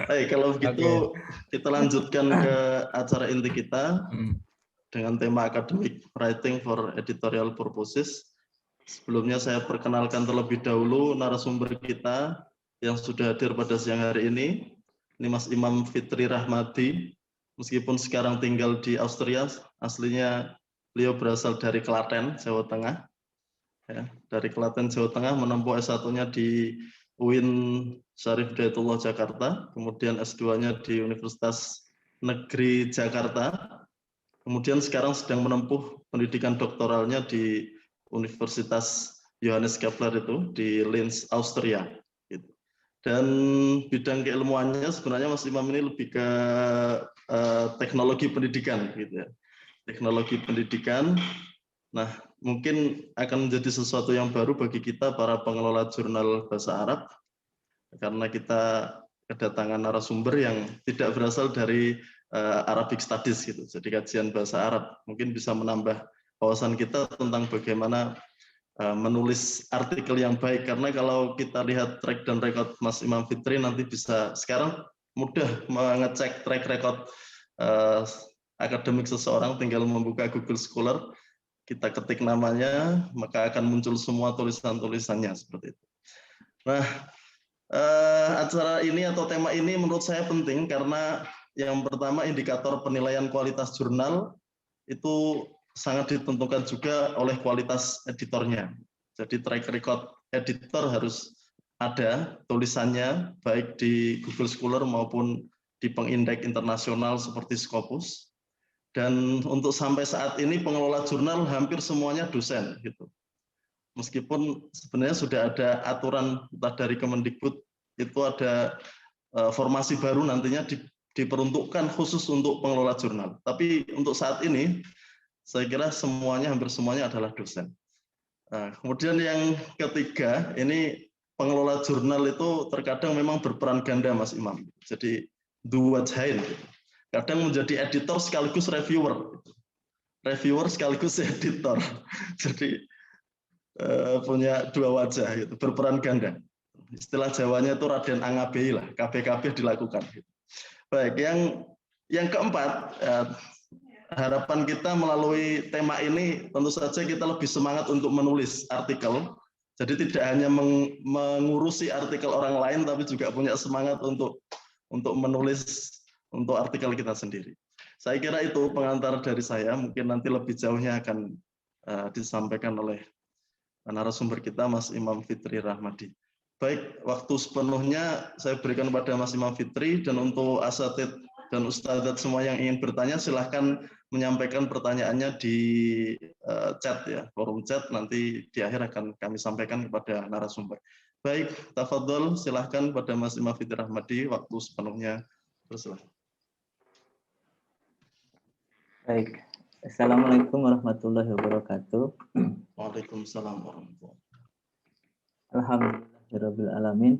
Baik, kalau begitu Oke. kita lanjutkan ke acara inti kita dengan tema Academic Writing for Editorial Purposes. Sebelumnya saya perkenalkan terlebih dahulu narasumber kita yang sudah hadir pada siang hari ini. Ini Mas Imam Fitri Rahmadi. Meskipun sekarang tinggal di Austria, aslinya beliau berasal dari Klaten, Jawa Tengah. Ya, dari Klaten, Jawa Tengah, menempuh S1-nya di UIN Syarif Hidayatullah Jakarta, kemudian S2-nya di Universitas Negeri Jakarta, kemudian sekarang sedang menempuh pendidikan doktoralnya di Universitas Johannes Kepler itu di Linz, Austria. Dan bidang keilmuannya sebenarnya Mas Imam ini lebih ke teknologi pendidikan, gitu ya. Teknologi pendidikan. Nah, mungkin akan menjadi sesuatu yang baru bagi kita para pengelola jurnal bahasa Arab, karena kita kedatangan narasumber yang tidak berasal dari Arabic Studies gitu, jadi kajian bahasa Arab. Mungkin bisa menambah wawasan kita tentang bagaimana menulis artikel yang baik, karena kalau kita lihat track dan record Mas Imam Fitri nanti bisa sekarang mudah mengecek track record akademik seseorang, tinggal membuka Google Scholar, kita ketik namanya, maka akan muncul semua tulisan-tulisannya seperti itu. Nah, acara ini atau tema ini menurut saya penting karena yang pertama indikator penilaian kualitas jurnal itu sangat ditentukan juga oleh kualitas editornya. Jadi track record editor harus ada tulisannya baik di Google Scholar maupun di pengindeks internasional seperti Scopus. Dan untuk sampai saat ini pengelola jurnal hampir semuanya dosen gitu. Meskipun sebenarnya sudah ada aturan entah dari Kemendikbud itu ada formasi baru nantinya diperuntukkan khusus untuk pengelola jurnal. Tapi untuk saat ini saya kira hampir semuanya adalah dosen. Nah, kemudian yang ketiga, ini pengelola jurnal itu terkadang memang berperan ganda, Mas Imam. Jadi dua wajhain. Kadang menjadi editor sekaligus reviewer. Reviewer sekaligus editor. Jadi punya dua wajah, gitu, berperan ganda. Istilah Jawanya itu Raden Angabei lah, KB-KB dilakukan. Baik, yang keempat, harapan kita melalui tema ini tentu saja kita lebih semangat untuk menulis artikel. Jadi tidak hanya mengurusi artikel orang lain, tapi juga punya semangat untuk menulis untuk artikel kita sendiri. Saya kira itu pengantar dari saya. Mungkin nanti lebih jauhnya akan disampaikan oleh narasumber kita, Mas Imam Fitri Rahmadi. Baik, waktu sepenuhnya saya berikan kepada Mas Imam Fitri, dan untuk asatid dan ustadzat semua yang ingin bertanya silahkan menyampaikan pertanyaannya di chat ya, forum chat, nanti di akhir akan kami sampaikan kepada narasumber. Baik, tafadhol silahkan pada Mas Imam Fitri Rahmadi, waktu sepenuhnya bersilakan. Baik, Assalamualaikum warahmatullahi wabarakatuh. Waalaikumsalam warahmatullahi wabarakatuh. Alhamdulillahirrahmanirrahim.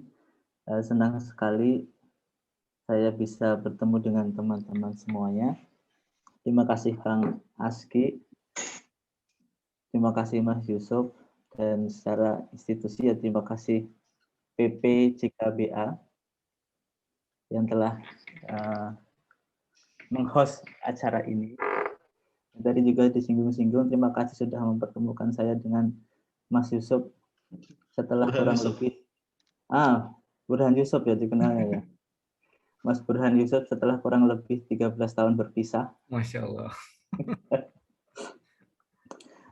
Senang sekali saya bisa bertemu dengan teman-teman semuanya. Terima kasih Kang Aski, terima kasih Mas Yusuf, dan secara institusi ya terima kasih PP CKBA yang telah meng-host acara ini. Tadi juga disinggung-singgung, terima kasih sudah mempertemukan saya dengan Mas Yusuf setelah kurang lebih Burhan Yusuf ya dikenalnya ya. Mas Burhan Yusuf setelah kurang lebih 13 tahun berpisah. Masya Allah.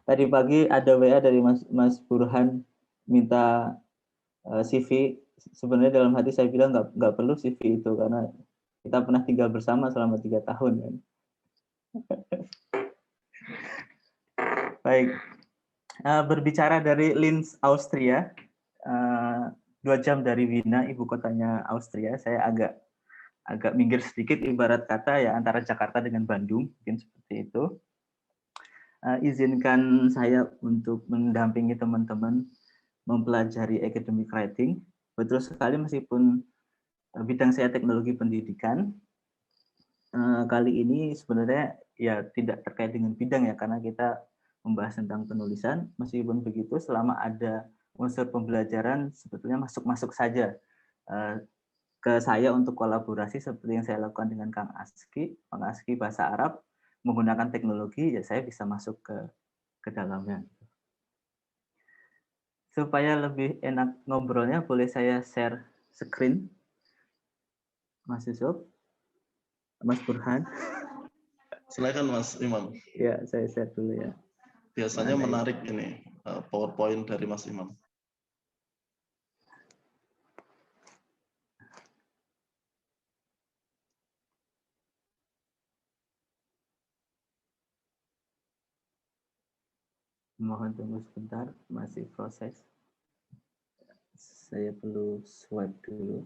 Tadi pagi ada WA dari Mas Burhan minta CV. Sebenarnya dalam hati saya bilang nggak perlu CV itu karena kita pernah tinggal bersama selama 3 tahun kan. Baik, berbicara dari Linz, Austria, 2 jam dari Wina, ibu kotanya Austria. Saya agak minggir sedikit, ibarat kata ya antara Jakarta dengan Bandung, mungkin seperti itu. Izinkan saya untuk mendampingi teman-teman mempelajari academic writing. Betul sekali, meskipun bidang saya teknologi pendidikan, kali ini sebenarnya ya tidak terkait dengan bidang ya, karena kita membahas tentang penulisan. Meskipun begitu, selama ada unsur pembelajaran sebetulnya masuk-masuk saja. ke saya untuk kolaborasi seperti yang saya lakukan dengan Kang Aski bahasa Arab menggunakan teknologi, ya saya bisa masuk ke dalamnya. Supaya lebih enak ngobrolnya, boleh saya share screen, Mas Yusuf, Mas Burhan. Silakan Mas Imam. Ya, saya share dulu ya. Biasanya menarik ini PowerPoint dari Mas Imam. Mohon tunggu sebentar, masih proses. Saya perlu swipe dulu.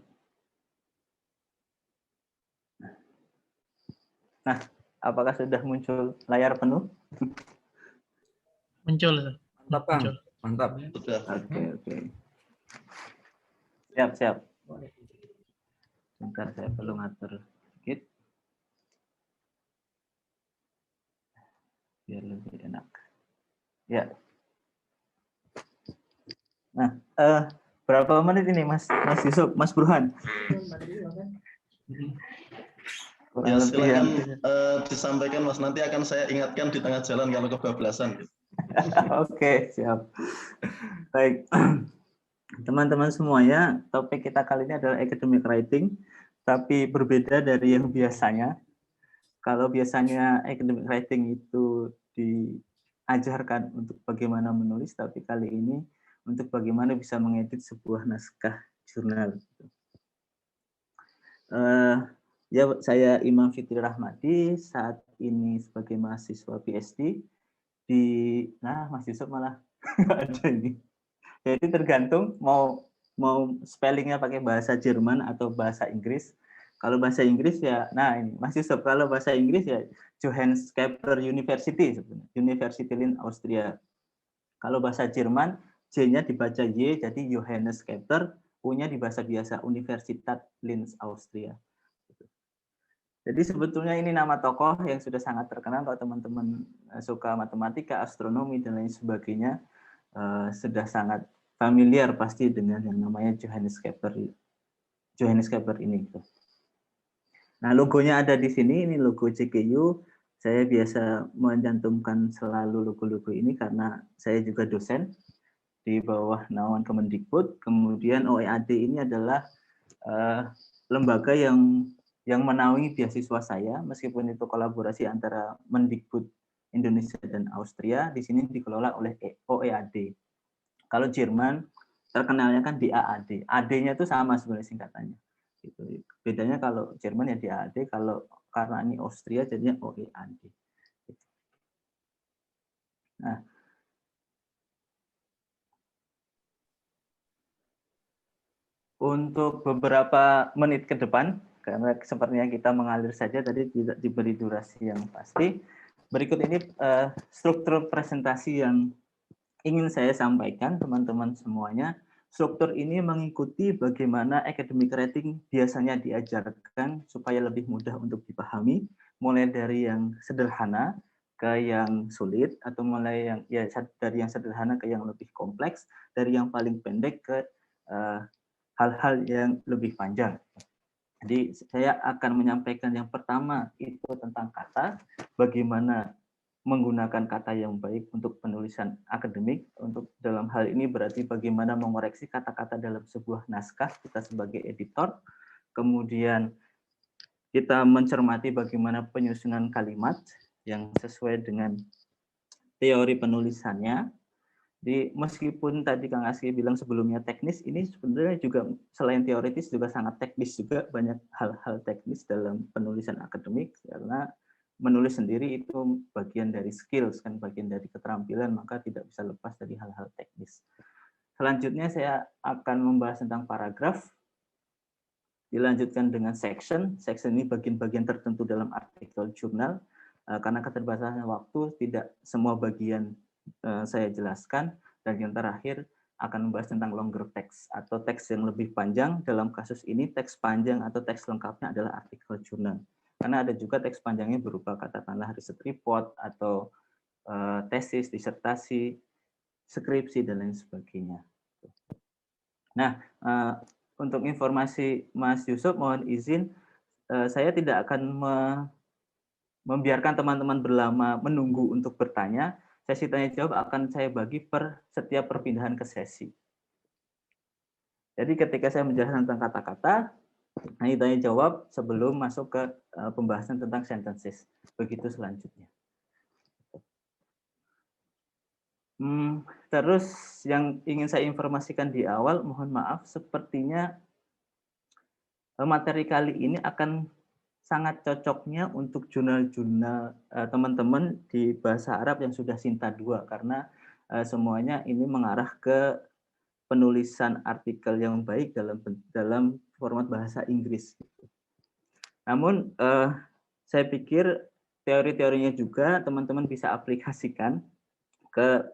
Nah, apakah sudah muncul layar penuh? Muncul. Mantap, Kang. Mantap. Sudah. Oke. Siap. Bentar, saya perlu ngatur sedikit. Biar lebih enak. Ya. Nah, berapa menit ini Mas Yusuf, Mas Burhan? Ya, silakan disampaikan Mas, nanti akan saya ingatkan di tengah jalan kalau kebablasan. Oke, siap. Baik. Teman-teman semuanya, topik kita kali ini adalah academic writing, tapi berbeda dari yang biasanya. Kalau biasanya academic writing itu diajarkan untuk bagaimana menulis, tapi kali ini untuk bagaimana bisa mengedit sebuah naskah jurnal. Ya, saya Imam Fitri Rahmadi, saat ini sebagai mahasiswa PhD di, Mas Yusuf malah nggak ada ini. Jadi tergantung mau spellingnya pakai bahasa Jerman atau bahasa Inggris. Kalau bahasa Inggris ya, nah ini Mas Yusuf, kalau bahasa Inggris ya Johannes Kepler University sebenarnya, University in Austria. Kalau bahasa Jerman J-nya dibaca Y, jadi Johannes Kepler, U-nya di bahasa biasa Universitat Linz Austria. Jadi sebetulnya ini nama tokoh yang sudah sangat terkenal kalau teman-teman suka matematika, astronomi dan lain sebagainya, sudah sangat familiar pasti dengan yang namanya Johannes Kepler ini. Nah, logonya ada di sini, ini logo JKU. Saya biasa mencantumkan selalu logo-logo ini karena saya juga dosen di bawah naungan Kemendikbud. Kemudian OEAD ini adalah lembaga yang menaungi beasiswa saya, meskipun itu kolaborasi antara Mendikbud Indonesia dan Austria, di sini dikelola oleh OEAD. Kalau Jerman terkenalnya kan di AAD, AD-nya itu sama sebenarnya singkatannya. Gitu. Bedanya kalau Jerman ya di AAD, kalau karena ini Austria jadinya OEAD. Nah, untuk beberapa menit ke depan, karena sepertinya kita mengalir saja, tadi tidak diberi durasi yang pasti. Berikut ini struktur presentasi yang ingin saya sampaikan, teman-teman semuanya. Struktur ini mengikuti bagaimana academic writing biasanya diajarkan supaya lebih mudah untuk dipahami, mulai dari yang sederhana ke yang sulit, atau mulai dari yang sederhana ke yang lebih kompleks, dari yang paling pendek ke hal-hal yang lebih panjang. Jadi saya akan menyampaikan yang pertama itu tentang kata, bagaimana menggunakan kata yang baik untuk penulisan akademik. Untuk dalam hal ini berarti bagaimana mengoreksi kata-kata dalam sebuah naskah kita sebagai editor. Kemudian kita mencermati bagaimana penyusunan kalimat yang sesuai dengan teori penulisannya. Jadi meskipun tadi Kang Aski bilang sebelumnya teknis, ini sebenarnya juga selain teoritis juga sangat teknis juga, banyak hal-hal teknis dalam penulisan akademik, karena menulis sendiri itu bagian dari skills, kan bagian dari keterampilan, maka tidak bisa lepas dari hal-hal teknis. Selanjutnya saya akan membahas tentang paragraf, dilanjutkan dengan section. Section ini bagian-bagian tertentu dalam artikel jurnal, karena keterbatasan waktu tidak semua bagian saya jelaskan. Dan yang terakhir akan membahas tentang longer text atau teks yang lebih panjang. Dalam kasus ini teks panjang atau teks lengkapnya adalah artikel jurnal, karena ada juga teks panjangnya berupa katakanlah research report atau tesis, disertasi, skripsi dan lain sebagainya. Nah, untuk informasi Mas Yusuf, mohon izin, saya tidak akan membiarkan teman-teman berlama menunggu untuk bertanya. Sesi tanya jawab akan saya bagi per setiap perpindahan ke sesi. Jadi ketika saya menjelaskan tentang kata-kata, hanya tanya jawab sebelum masuk ke pembahasan tentang sentences. Begitu selanjutnya. Terus yang ingin saya informasikan di awal, mohon maaf, sepertinya materi kali ini akan sangat cocoknya untuk jurnal-jurnal teman-teman di bahasa Arab yang sudah Sinta 2, karena semuanya ini mengarah ke penulisan artikel yang baik dalam format bahasa Inggris. Namun saya pikir teori-teorinya juga teman-teman bisa aplikasikan ke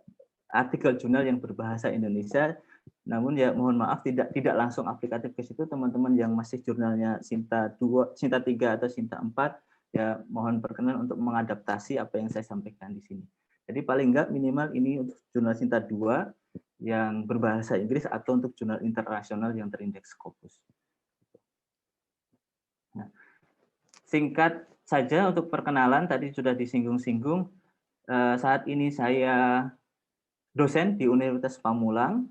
artikel jurnal yang berbahasa Indonesia. Namun ya mohon maaf tidak langsung aplikatif ke situ. Teman-teman yang masih jurnalnya Sinta 2, Sinta 3 atau Sinta 4 ya mohon berkenan untuk mengadaptasi apa yang saya sampaikan di sini. Jadi paling enggak minimal ini untuk jurnal Sinta 2 yang berbahasa Inggris atau untuk jurnal internasional yang terindeks Scopus. Nah, singkat saja untuk perkenalan, tadi sudah disinggung-singgung. Saat ini saya dosen di Universitas Pamulang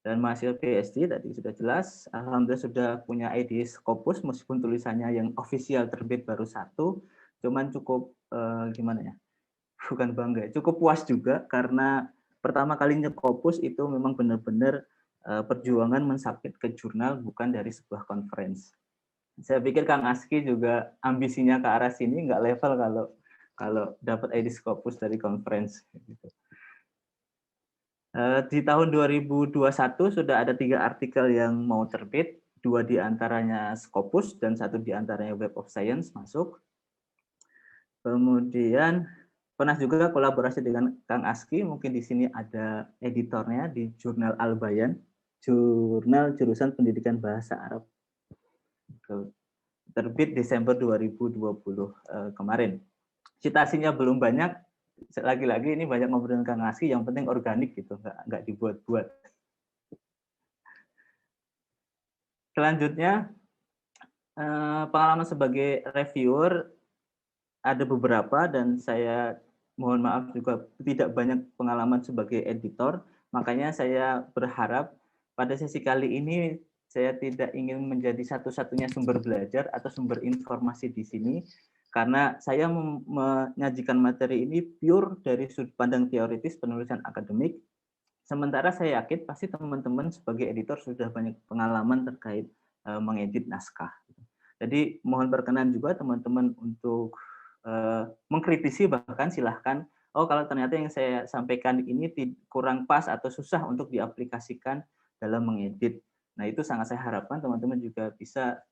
dan mahasiswa PhD, tadi sudah jelas. Alhamdulillah sudah punya ID Scopus, meskipun tulisannya yang official terbit baru 1, cuman cukup gimana ya, bukan bangga, cukup puas juga karena pertama kalinya Scopus itu memang benar-benar perjuangan mensubmit ke jurnal, bukan dari sebuah conference. Saya pikir Kang Aski juga ambisinya ke arah sini, nggak level kalau dapat ID Scopus dari conference. Gitu. Di tahun 2021 sudah ada 3 artikel yang mau terbit, 2 diantaranya Scopus dan 1 diantaranya Web of Science masuk. Kemudian pernah juga kolaborasi dengan Kang Aski, mungkin di sini ada editornya di Jurnal Al-Bayan, jurnal jurusan pendidikan bahasa Arab. Terbit Desember 2020 kemarin. Citasinya belum banyak, lagi-lagi ini banyak ngobrol dengan Kang Aski, yang penting organik gitu, nggak dibuat-buat. Selanjutnya, pengalaman sebagai reviewer ada beberapa, dan saya mohon maaf juga tidak banyak pengalaman sebagai editor, makanya saya berharap pada sesi kali ini saya tidak ingin menjadi satu-satunya sumber belajar atau sumber informasi di sini, karena saya menyajikan materi ini pure dari sudut pandang teoritis penulisan akademik. Sementara saya yakin pasti teman-teman sebagai editor sudah banyak pengalaman terkait mengedit naskah. Jadi mohon berkenan juga teman-teman untuk mengkritisi, bahkan silahkan, oh kalau ternyata yang saya sampaikan ini kurang pas atau susah untuk diaplikasikan dalam mengedit. Nah itu sangat saya harapkan teman-teman juga bisa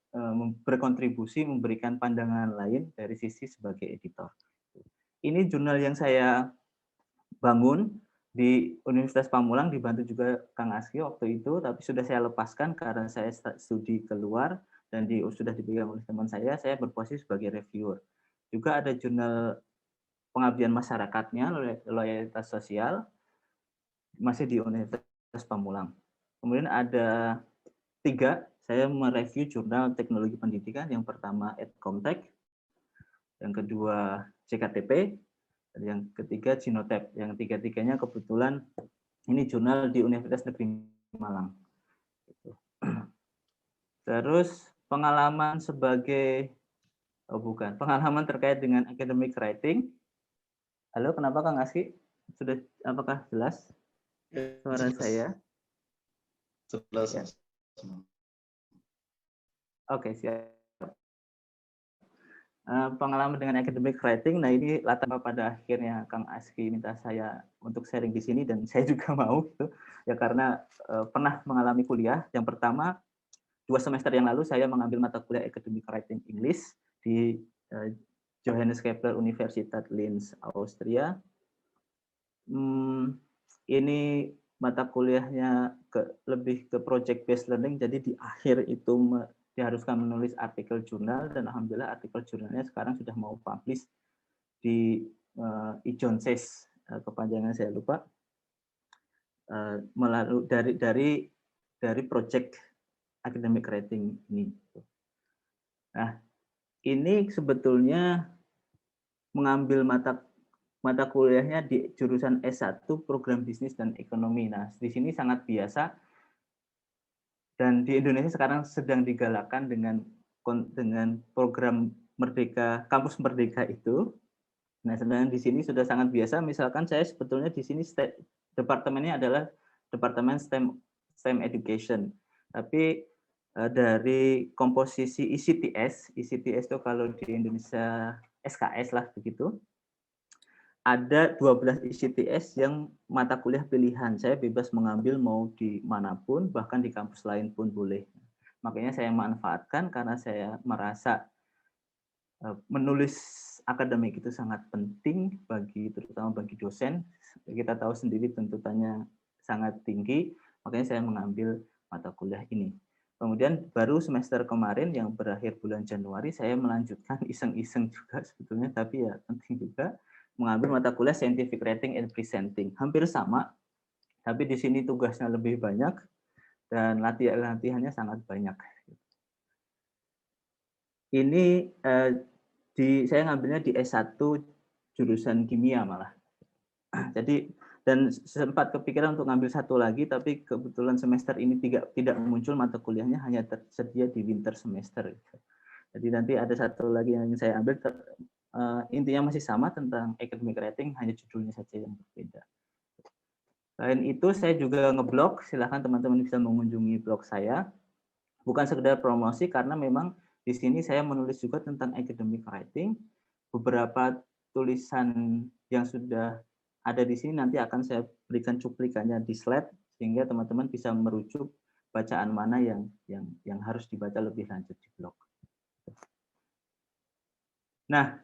berkontribusi, memberikan pandangan lain dari sisi sebagai editor. Ini jurnal yang saya bangun di Universitas Pamulang, dibantu juga Kang Aski waktu itu, tapi sudah saya lepaskan karena saya studi keluar dan sudah dipegang oleh teman saya berposisi sebagai reviewer. Juga ada jurnal pengabdian masyarakatnya, loyalitas sosial, masih di Universitas Pamulang. Kemudian ada 3, saya mereview jurnal teknologi pendidikan, yang pertama Edcomtech, yang kedua CKTP, dan yang ketiga Ginotep. Yang tiga-tiganya kebetulan ini jurnal di Universitas Negeri Malang. Terus pengalaman sebagai pengalaman terkait dengan academic writing. Halo, kenapa Kang Aski? Apakah jelas suara saya? Jelas. Ya. Oke, siap. Pengalaman dengan academic writing, nah ini latar pada akhirnya Kang Aski minta saya untuk sharing di sini, dan saya juga mau gitu ya, karena pernah mengalami kuliah. Yang pertama, 2 semester yang lalu saya mengambil mata kuliah academic writing English di Johannes Kepler Universität Linz, Austria. Ini mata kuliahnya lebih ke project based learning, jadi di akhir itu diharuskan menulis artikel jurnal, dan alhamdulillah artikel jurnalnya sekarang sudah mau publish di IJONSES, kepanjangan saya lupa, melalui dari project academic writing ini. Nah, ini sebetulnya mengambil mata kuliahnya di jurusan S1 program bisnis dan ekonomi. Nah, di sini sangat biasa dan di Indonesia sekarang sedang digalakkan dengan program Merdeka, kampus Merdeka itu. Nah, sedangkan di sini sudah sangat biasa. Misalkan saya sebetulnya di sini departemennya adalah departemen STEM Education. Tapi dari komposisi ICTS itu kalau di Indonesia SKS lah begitu, ada 12 ICTS yang mata kuliah pilihan. Saya bebas mengambil mau di manapun, bahkan di kampus lain pun boleh. Makanya saya manfaatkan karena saya merasa menulis akademik itu sangat penting terutama bagi dosen. Kita tahu sendiri tuntutannya sangat tinggi, makanya saya mengambil mata kuliah ini. Kemudian baru semester kemarin yang berakhir bulan Januari saya melanjutkan iseng-iseng juga sebetulnya, tapi ya penting juga mengambil mata kuliah Scientific Writing and Presenting. Hampir sama, tapi di sini tugasnya lebih banyak dan latihannya sangat banyak. Ini saya ngambilnya di S1 jurusan kimia malah. Jadi dan sempat kepikiran untuk ngambil satu lagi, tapi kebetulan semester ini tidak muncul mata kuliahnya, hanya tersedia di winter semester. Jadi nanti ada satu lagi yang saya ambil, intinya masih sama tentang academic writing, hanya judulnya saja yang berbeda. Selain itu saya juga ngeblog, silahkan teman-teman bisa mengunjungi blog saya. Bukan sekedar promosi, karena memang di sini saya menulis juga tentang academic writing. Beberapa tulisan yang sudah ada di sini nanti akan saya berikan cuplikannya di slide, sehingga teman-teman bisa merujuk bacaan mana yang harus dibaca lebih lanjut di blog. Nah,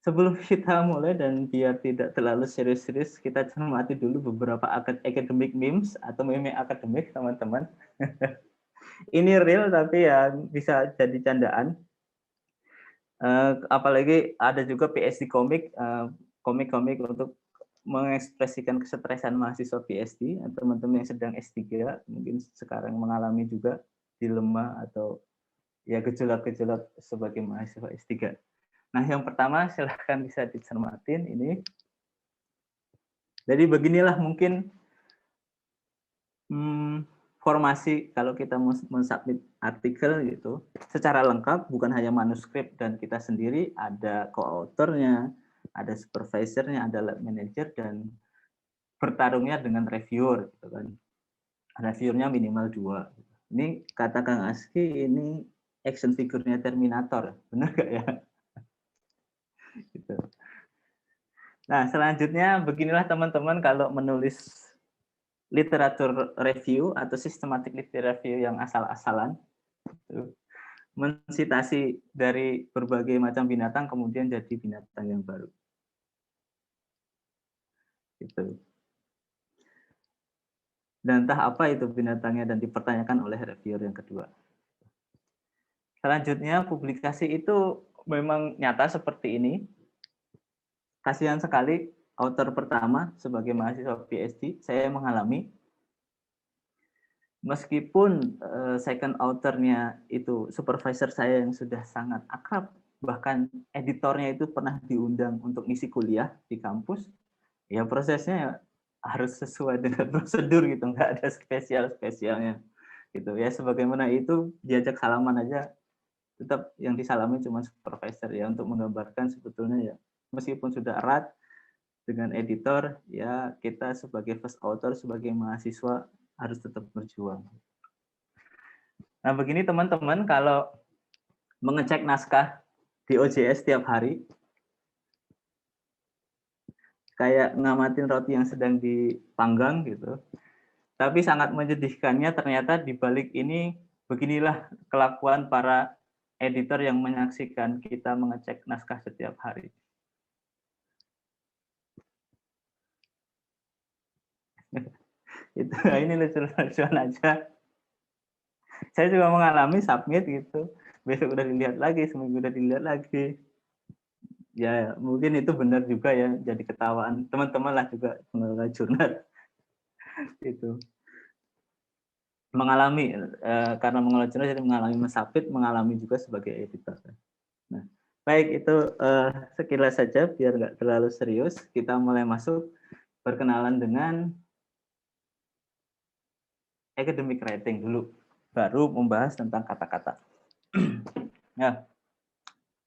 sebelum kita mulai dan biar tidak terlalu serius-serius, kita cermati dulu beberapa academic memes atau meme akademik, teman-teman. Ini real tapi ya bisa jadi candaan. Apalagi ada juga PSD komik untuk mengekspresikan kesetresan mahasiswa PSD, teman-teman yang sedang S3 mungkin sekarang mengalami juga dilema atau ya gejolak-gejolak sebagai mahasiswa S3. Nah, yang pertama silahkan bisa dicermatin ini. Jadi beginilah mungkin formasi kalau kita mensubmit artikel gitu secara lengkap, bukan hanya manuskrip dan kita sendiri, ada co-authornya, ada supervisornya, ada lab manager, dan bertarungnya dengan reviewer gitu kan. Reviewernya minimal 2. Ini kata Kang Aski, ini action figure-nya Terminator, benar nggak ya? Gitu. Nah, selanjutnya beginilah teman-teman kalau menulis literatur review atau systematic literature review yang asal-asalan, mensitasi dari berbagai macam binatang kemudian jadi binatang yang baru. Gitu. Dan entah apa itu binatangnya dan dipertanyakan oleh reviewer yang kedua. Selanjutnya publikasi itu memang nyata seperti ini. Kasihan sekali author pertama sebagai mahasiswa PhD saya mengalami. Meskipun second author-nya itu supervisor saya yang sudah sangat akrab, bahkan editornya itu pernah diundang untuk ngisi kuliah di kampus, ya prosesnya harus sesuai dengan prosedur gitu, nggak ada spesialnya gitu ya. Sebagaimana itu diajak salaman aja, tetap yang disalami cuma supervisor ya, untuk menggambarkan sebetulnya ya meskipun sudah erat dengan editor, ya kita sebagai first author, sebagai mahasiswa harus tetap berjuang. Nah, begini teman-teman, kalau mengecek naskah di OJS setiap hari, kayak ngamatin roti yang sedang dipanggang gitu. Tapi sangat menyedihkannya ternyata di balik ini beginilah kelakuan para editor yang menyaksikan kita mengecek naskah setiap hari. Itu ini lucu-lucuan aja. Saya juga mengalami submit gitu, besok udah dilihat lagi, seminggu udah dilihat lagi. Ya mungkin itu benar juga ya, jadi ketawaan teman-teman lah juga pengelola jurnal itu. mengalami karena mengelola jurnal jadi mengalami mensubmit, mengalami juga sebagai editor. Nah, baik itu sekilas saja biar nggak terlalu serius. Kita mulai masuk perkenalan dengan academic writing dulu, baru membahas tentang kata-kata. Nah,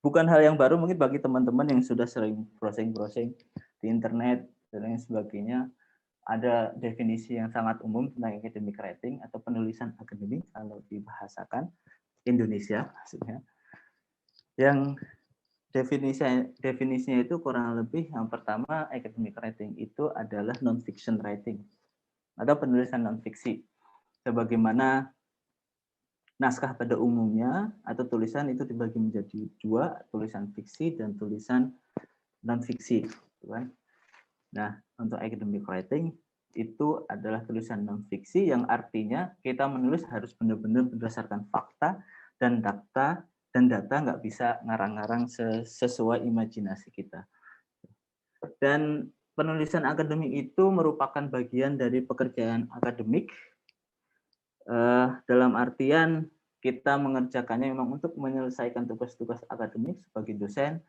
bukan hal yang baru mungkin bagi teman-teman yang sudah sering browsing-browsing di internet dan lain sebagainya. Ada definisi yang sangat umum tentang academic writing atau penulisan akademik kalau dibahasakan Indonesia maksudnya. Yang definisinya itu kurang lebih yang pertama, academic writing itu adalah non-fiction writing atau penulisan non-fiksi. Sebagaimana naskah pada umumnya atau tulisan itu dibagi menjadi dua, tulisan fiksi dan tulisan non-fiksi. Nah, untuk academic writing itu adalah tulisan non-fiksi yang artinya kita menulis harus benar-benar berdasarkan fakta dan data nggak bisa ngarang-ngarang sesuai imajinasi kita. Dan penulisan akademik itu merupakan bagian dari pekerjaan akademik dalam artian kita mengerjakannya memang untuk menyelesaikan tugas-tugas akademik sebagai dosen,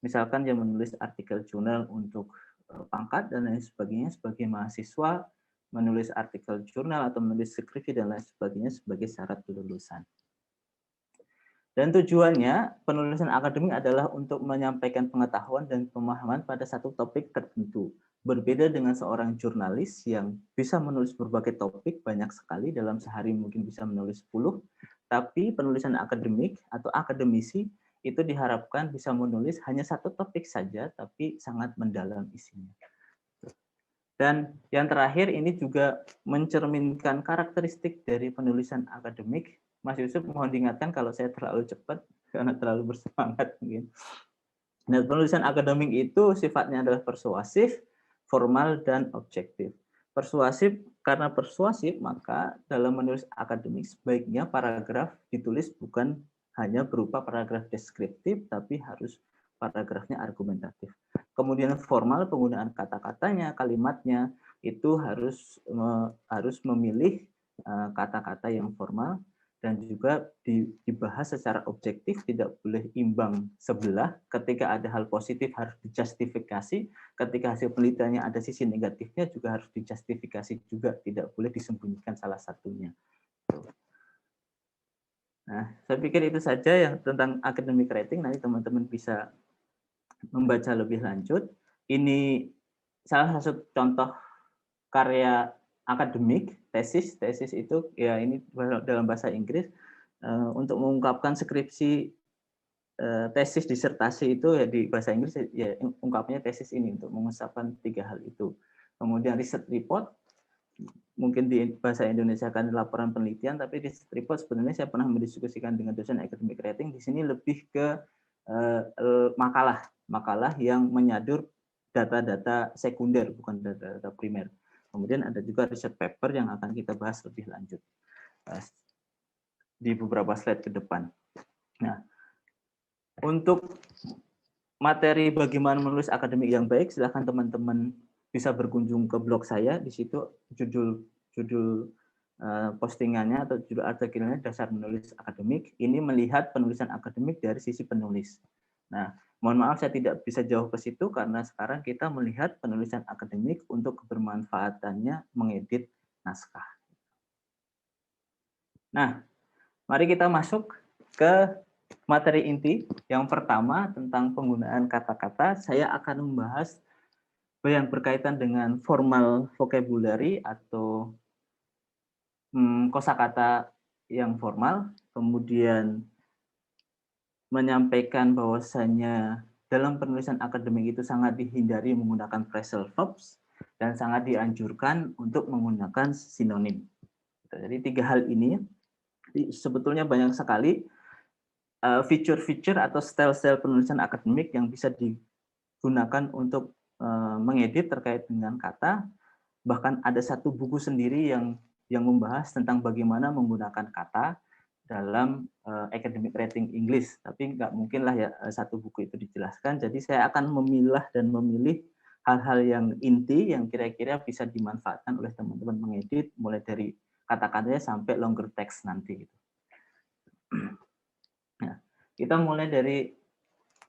misalkan dia menulis artikel jurnal untuk pangkat dan lain sebagainya, sebagai mahasiswa menulis artikel jurnal atau menulis skripsi dan lain sebagainya sebagai syarat kelulusan. Dan tujuannya penulisan akademik adalah untuk menyampaikan pengetahuan dan pemahaman pada satu topik tertentu. Berbeda dengan seorang jurnalis yang bisa menulis berbagai topik, banyak sekali, dalam sehari mungkin bisa menulis 10, tapi penulisan akademik atau akademisi itu diharapkan bisa menulis hanya satu topik saja, tapi sangat mendalam isinya. Dan yang terakhir ini juga mencerminkan karakteristik dari penulisan akademik. Mas Yusuf mohon diingatkan kalau saya terlalu cepat karena terlalu bersemangat mungkin. Nah, penulisan akademik itu sifatnya adalah persuasif, formal, dan objektif. Persuasif, karena persuasif maka dalam menulis akademik sebaiknya paragraf ditulis bukan hanya berupa paragraf deskriptif, tapi harus paragrafnya argumentatif. Kemudian formal, penggunaan kata-katanya, kalimatnya itu harus memilih kata-kata yang formal dan juga dibahas secara objektif, tidak boleh imbang sebelah. Ketika ada hal positif harus dijustifikasi, ketika hasil penelitiannya ada sisi negatifnya juga harus dijustifikasi juga, tidak boleh disembunyikan salah satunya. Nah, saya pikir itu saja yang tentang academic writing. Nanti teman-teman bisa membaca lebih lanjut. Ini salah satu contoh karya akademik, tesis itu ya ini dalam bahasa Inggris untuk mengungkapkan skripsi, tesis, disertasi itu ya di bahasa Inggris ya ungkapnya tesis ini untuk mengungkapkan 3 hal itu. Kemudian research report, mungkin di bahasa Indonesia kan laporan penelitian, tapi di report sebenarnya saya pernah mendiskusikan dengan dosen academic writing, di sini lebih ke makalah yang menyadur data-data sekunder, bukan data-data primer. Kemudian ada juga research paper yang akan kita bahas lebih lanjut di beberapa slide ke depan. Nah, untuk materi bagaimana menulis akademik yang baik, silakan teman-teman bisa berkunjung ke blog saya. Di situ judul postingannya atau judul artikelnya dasar menulis akademik. Ini melihat penulisan akademik dari sisi penulis. Nah, mohon maaf saya tidak bisa jauh ke situ karena sekarang kita melihat penulisan akademik untuk kebermanfaatannya mengedit naskah. Nah, mari kita masuk ke materi inti. Yang pertama tentang penggunaan kata-kata. Saya akan membahas yang berkaitan dengan formal vocabulary atau kosakata yang formal, kemudian menyampaikan bahwasannya dalam penulisan akademik itu sangat dihindari menggunakan phrasal verbs dan sangat dianjurkan untuk menggunakan sinonim. Jadi 3 hal ini sebetulnya banyak sekali feature-feature atau style-style penulisan akademik yang bisa digunakan untuk mengedit terkait dengan kata. Bahkan ada satu buku sendiri yang membahas tentang bagaimana menggunakan kata dalam academic writing English, tapi nggak mungkin lah ya satu buku itu dijelaskan. Jadi saya akan memilah dan memilih hal-hal yang inti yang kira-kira bisa dimanfaatkan oleh teman-teman mengedit, mulai dari kata-katanya sampai longer text nanti. Nah, kita mulai dari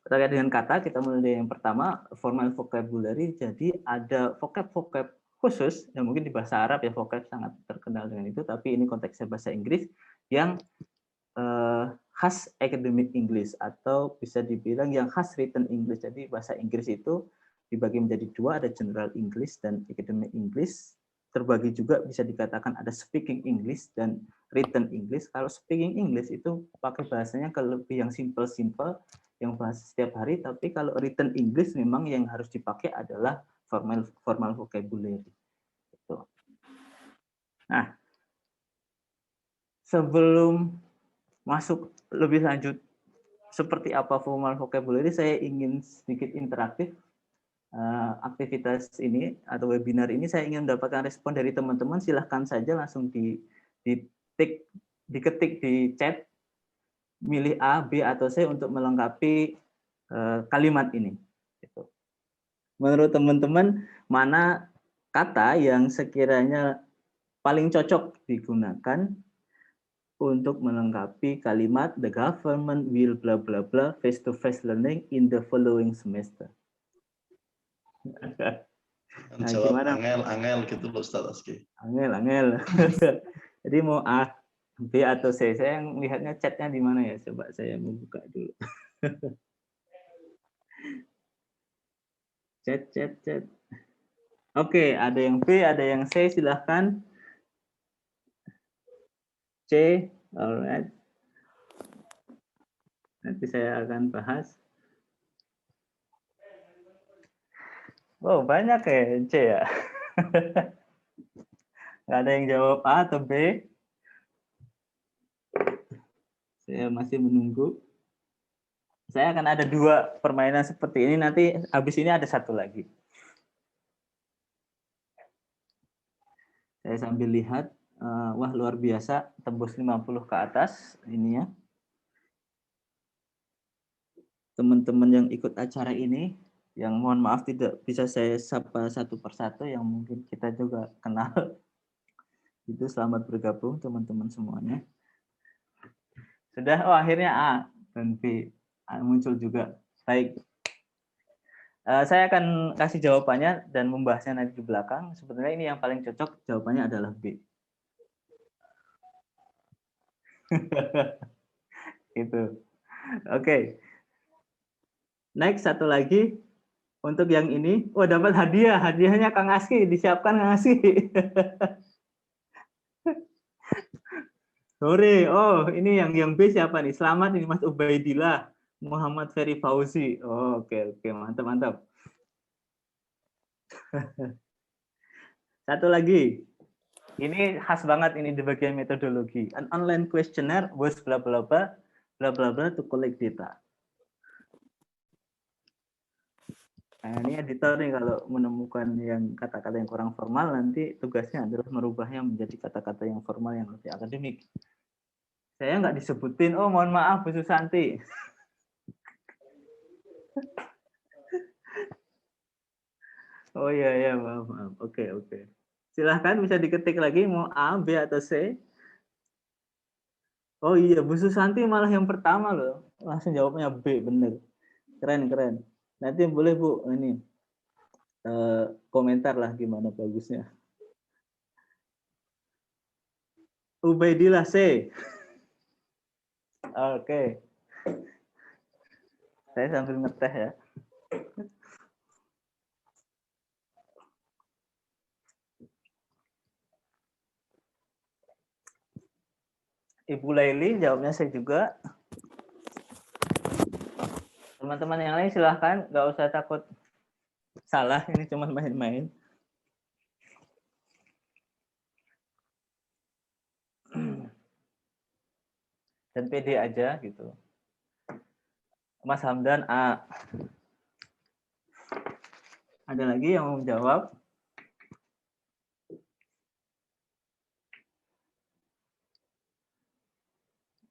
terkait dengan kata, kita mulai dari yang pertama, formal vocabulary. Jadi ada vocab-vocab khusus, yang mungkin di bahasa Arab ya vocab sangat terkenal dengan itu, tapi ini konteksnya bahasa Inggris, yang khas academic English, atau bisa dibilang yang khas written English. Jadi bahasa Inggris itu dibagi menjadi dua, ada general English dan academic English. Terbagi juga bisa dikatakan ada speaking English dan written English. Kalau speaking English itu pakai bahasanya ke lebih yang simple-simple, yang bahasa setiap hari, tapi kalau written English memang yang harus dipakai adalah formal vocabulary. Gitu. Nah, sebelum masuk lebih lanjut seperti apa formal vocabulary, saya ingin sedikit interaktif. Aktivitas ini atau webinar ini saya ingin mendapatkan respon dari teman-teman. Silahkan saja langsung diketik di chat, milih A, B, atau C untuk melengkapi kalimat ini. Menurut teman-teman, mana kata yang sekiranya paling cocok digunakan untuk melengkapi kalimat the government will bla bla bla face-to-face learning in the following semester. Nah, jawab angel gitu loh Ustaz Aski. Angel. Jadi mau A, B atau C. Saya yang lihatnya chatnya di mana ya? Coba saya membuka dulu. Chat. Oke, ada yang B, ada yang C. Silahkan. C, alright. Nanti saya akan bahas. Oh, banyak ya C ya. Nggak ada yang jawab A atau B. Saya masih menunggu. Saya akan ada 2 permainan seperti ini. Nanti habis ini ada 1 lagi. Saya sambil lihat. Wah, luar biasa. Tembus 50 ke atas ininya. Teman-teman yang ikut acara ini, yang mohon maaf tidak bisa saya sapa satu persatu, yang mungkin kita juga kenal. Itu selamat bergabung teman-teman semuanya. Sudah, oh akhirnya A dan B muncul juga. Baik. Saya akan kasih jawabannya dan membahasnya nanti di belakang. Sebenarnya ini yang paling cocok, jawabannya adalah B. Gitu. Oke. Next, satu lagi. Untuk yang ini, oh dapat hadiah. Hadiahnya Kang Aski, disiapkan Kang Aski. Sore. Oh, ini yang B siapa nih? Selamat ini Mas Ubaidillah, Muhammad Ferry Fauzi. Oh, oke, mantap. Satu lagi. Ini khas banget ini di bagian metodologi. An online questionnaire was bla bla bla to collect data. Nah, ini editor nih kalau menemukan yang kata-kata yang kurang formal, nanti tugasnya adalah merubahnya menjadi kata-kata yang formal yang lebih akademik. Saya nggak disebutin, oh mohon maaf Bu Susanti. Oh iya, maaf. Oke. Silahkan bisa diketik lagi, mau A, B, atau C. Oh iya, Bu Susanti malah yang pertama loh. Langsung jawabnya B, bener. Keren. Nanti boleh Bu, ini komentar lah gimana bagusnya. Ubaidillah C. Oke. Saya sambil ngeteh ya. Ibu Laili jawabnya saya juga. Teman-teman yang lain silahkan, nggak usah takut salah, ini cuma main-main. Dan PD aja gitu. Mas Hamdan A. Ada lagi yang mau jawab?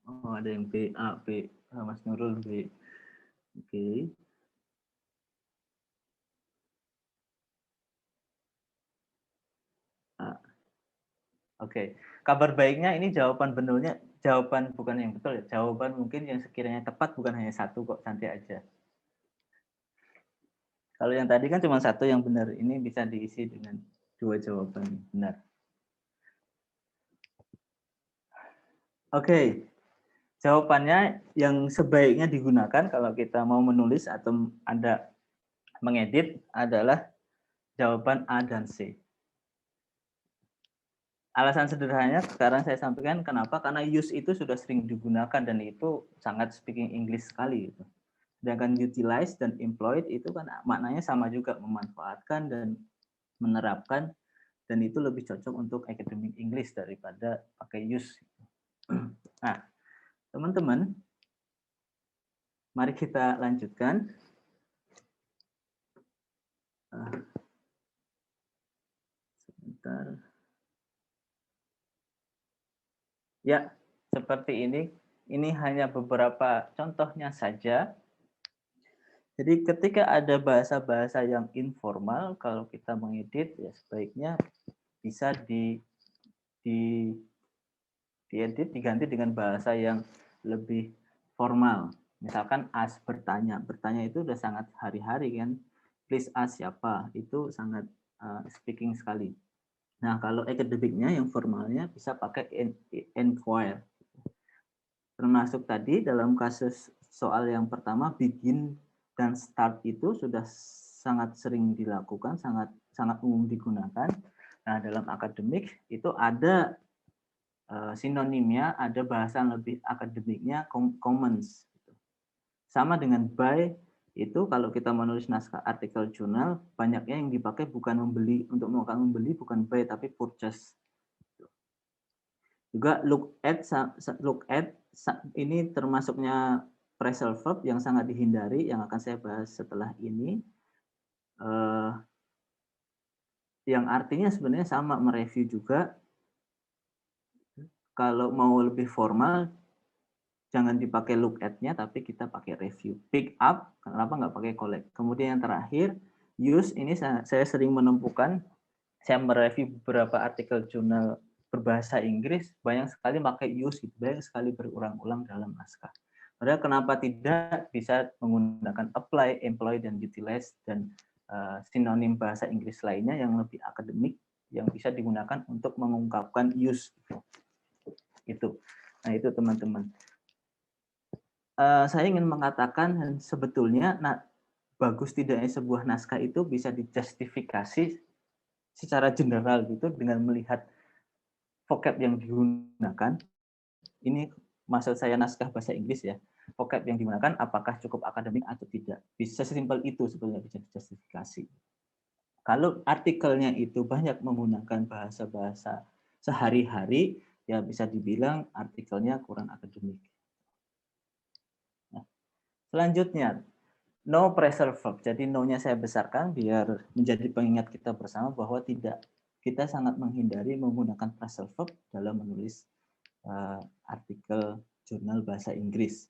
Oh, ada yang B, A, B. Mas Nurul B. Oke. A. Oke. kabar baiknya ini jawaban benernya, jawaban bukan yang betul ya, jawaban mungkin yang sekiranya tepat bukan hanya satu kok, santai aja. Kalau yang tadi kan cuma satu yang benar, ini bisa diisi dengan 2 jawaban benar. Oke, jawabannya yang sebaiknya digunakan kalau kita mau menulis atau Anda mengedit adalah jawaban A dan C. Alasan sederhananya sekarang saya sampaikan kenapa, karena use itu sudah sering digunakan dan itu sangat speaking English sekali. Sedangkan utilize dan employed itu kan maknanya sama juga, memanfaatkan dan menerapkan, dan itu lebih cocok untuk academic English daripada pakai use. Nah, teman-teman, mari kita lanjutkan. Sebentar. Ya, seperti ini. Ini hanya beberapa contohnya saja. Jadi ketika ada bahasa-bahasa yang informal, kalau kita mengedit ya sebaiknya bisa diedit, diganti dengan bahasa yang lebih formal. Misalkan ask, bertanya. Bertanya itu udah sangat hari-hari kan. Please ask siapa, itu sangat speaking sekali. Nah, kalau akademiknya yang formalnya bisa pakai inquire. Termasuk tadi dalam kasus soal yang pertama, begin dan start itu sudah sangat sering dilakukan, sangat umum digunakan. Nah, dalam akademik itu ada sinonimnya, ada bahasa lebih akademiknya commons. Sama dengan by, itu kalau kita menulis naskah artikel jurnal, banyaknya yang dipakai bukan membeli, untuk melakukan membeli bukan buy tapi purchase. Juga look at ini termasuknya phrasal verb yang sangat dihindari, yang akan saya bahas setelah ini. Yang artinya sebenarnya sama, mereview juga. Kalau mau lebih formal, jangan dipakai look at-nya, tapi kita pakai review. Pick up, kenapa nggak pakai collect? Kemudian yang terakhir, use, ini saya sering menemukan, saya mereview beberapa artikel jurnal berbahasa Inggris, banyak sekali pakai use, banyak sekali berulang-ulang dalam naskah. Padahal kenapa tidak bisa menggunakan apply, employ, dan utilize, dan sinonim bahasa Inggris lainnya yang lebih akademik, yang bisa digunakan untuk mengungkapkan use. Itu. Nah, itu teman-teman. Saya ingin mengatakan sebetulnya bagus tidaknya sebuah naskah itu bisa dijustifikasi secara general gitu dengan melihat vocab yang digunakan. Ini maksud saya naskah bahasa Inggris ya. Vocab yang digunakan apakah cukup akademik atau tidak. Bisa sesimpel itu sebetulnya bisa dijustifikasi. Kalau artikelnya itu banyak menggunakan bahasa-bahasa sehari-hari, ya bisa dibilang artikelnya kurang akademik. Nah, selanjutnya, no phrasal verb. Jadi no-nya saya besarkan biar menjadi pengingat kita bersama bahwa tidak, kita sangat menghindari menggunakan phrasal verb dalam menulis artikel jurnal bahasa Inggris.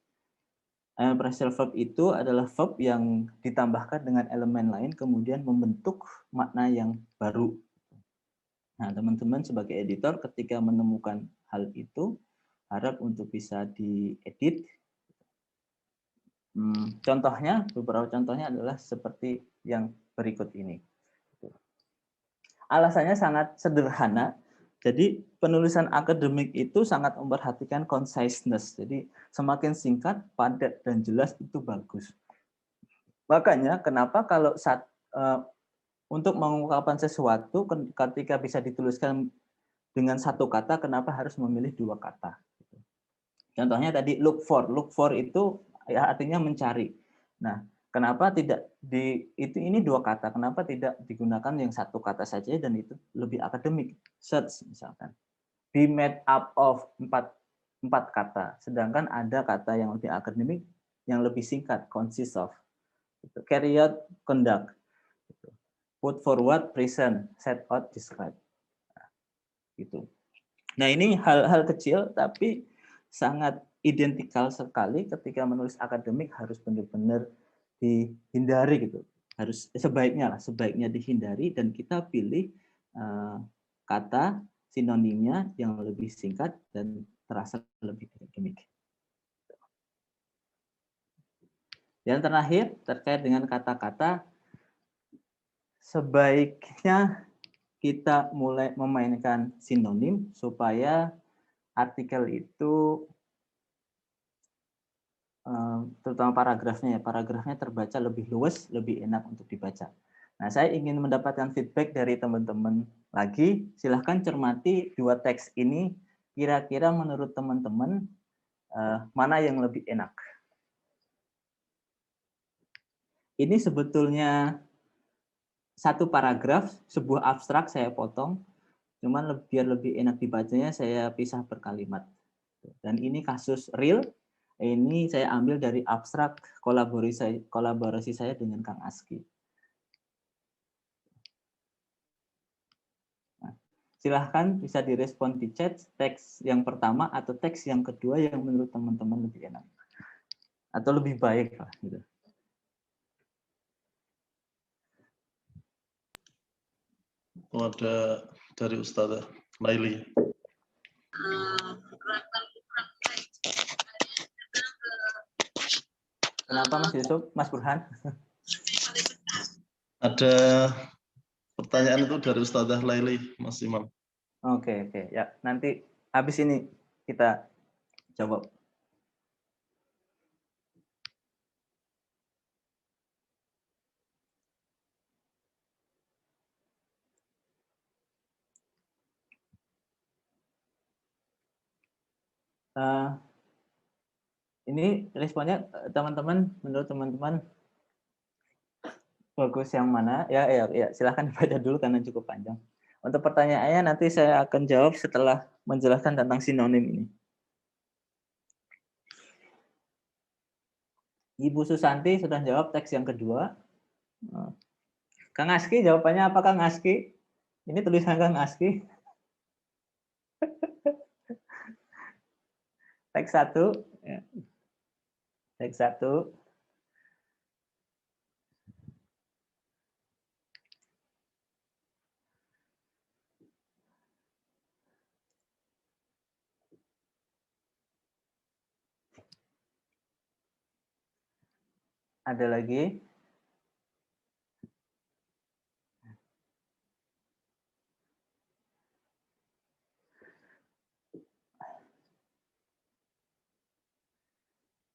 Phrasal verb itu adalah verb yang ditambahkan dengan elemen lain kemudian membentuk makna yang baru. Nah, teman-teman sebagai editor ketika menemukan hal itu, harap untuk bisa diedit. Contohnya, beberapa contohnya adalah seperti yang berikut ini. Alasannya sangat sederhana. Jadi penulisan akademik itu sangat memperhatikan conciseness. Jadi semakin singkat, padat, dan jelas itu bagus. Makanya kenapa kalau untuk mengungkapkan sesuatu ketika bisa dituliskan dengan satu kata, kenapa harus memilih 2 kata? Contohnya tadi look for. Look for itu ya artinya mencari. Nah, kenapa tidak ini 2 kata? Kenapa tidak digunakan yang 1 kata saja dan itu lebih akademik? Search misalkan. Be made up of 4 kata. Sedangkan ada kata yang lebih akademik yang lebih singkat, consist of. Carry out, conduct. Put forward, present, set out, describe. Gitu. Nah, ini hal-hal kecil tapi sangat identikal sekali ketika menulis akademik, harus benar-benar dihindari gitu. Harus sebaiknya dihindari dan kita pilih kata sinonimnya yang lebih singkat dan terasa lebih akademik. Dan terakhir, terkait dengan kata-kata, sebaiknya kita mulai memainkan sinonim supaya artikel itu, terutama paragrafnya terbaca lebih luas, lebih enak untuk dibaca. Nah, saya ingin mendapatkan feedback dari teman-teman lagi. Silahkan cermati dua teks ini, kira-kira menurut teman-teman mana yang lebih enak. Ini sebetulnya satu paragraf, sebuah abstrak saya potong, cuman biar lebih enak dibacanya saya pisah per kalimat. Dan ini kasus real, ini saya ambil dari abstrak kolaborasi saya dengan Kang Aski. Nah, silahkan bisa direspon di chat teks yang pertama atau teks yang kedua yang menurut teman-teman lebih enak atau lebih baik lah gitu. Ada dari Ustazah Laili. Kenapa Mas Yusuf, Mas Burhan? Ada pertanyaan itu dari Ustazah Laili, Mas Imam. Oke, ya nanti habis ini kita jawab. Ini responnya teman-teman, menurut teman-teman bagus yang mana? Ya, silahkan dibaca dulu karena cukup panjang. Untuk pertanyaannya nanti saya akan jawab setelah menjelaskan tentang sinonim ini. Ibu Susanti sudah jawab teks yang kedua. Kang Aski jawabannya apa Kang Aski? Ini tulisan Kang Aski. Teks 1. Ya. Teks 1. Ada lagi?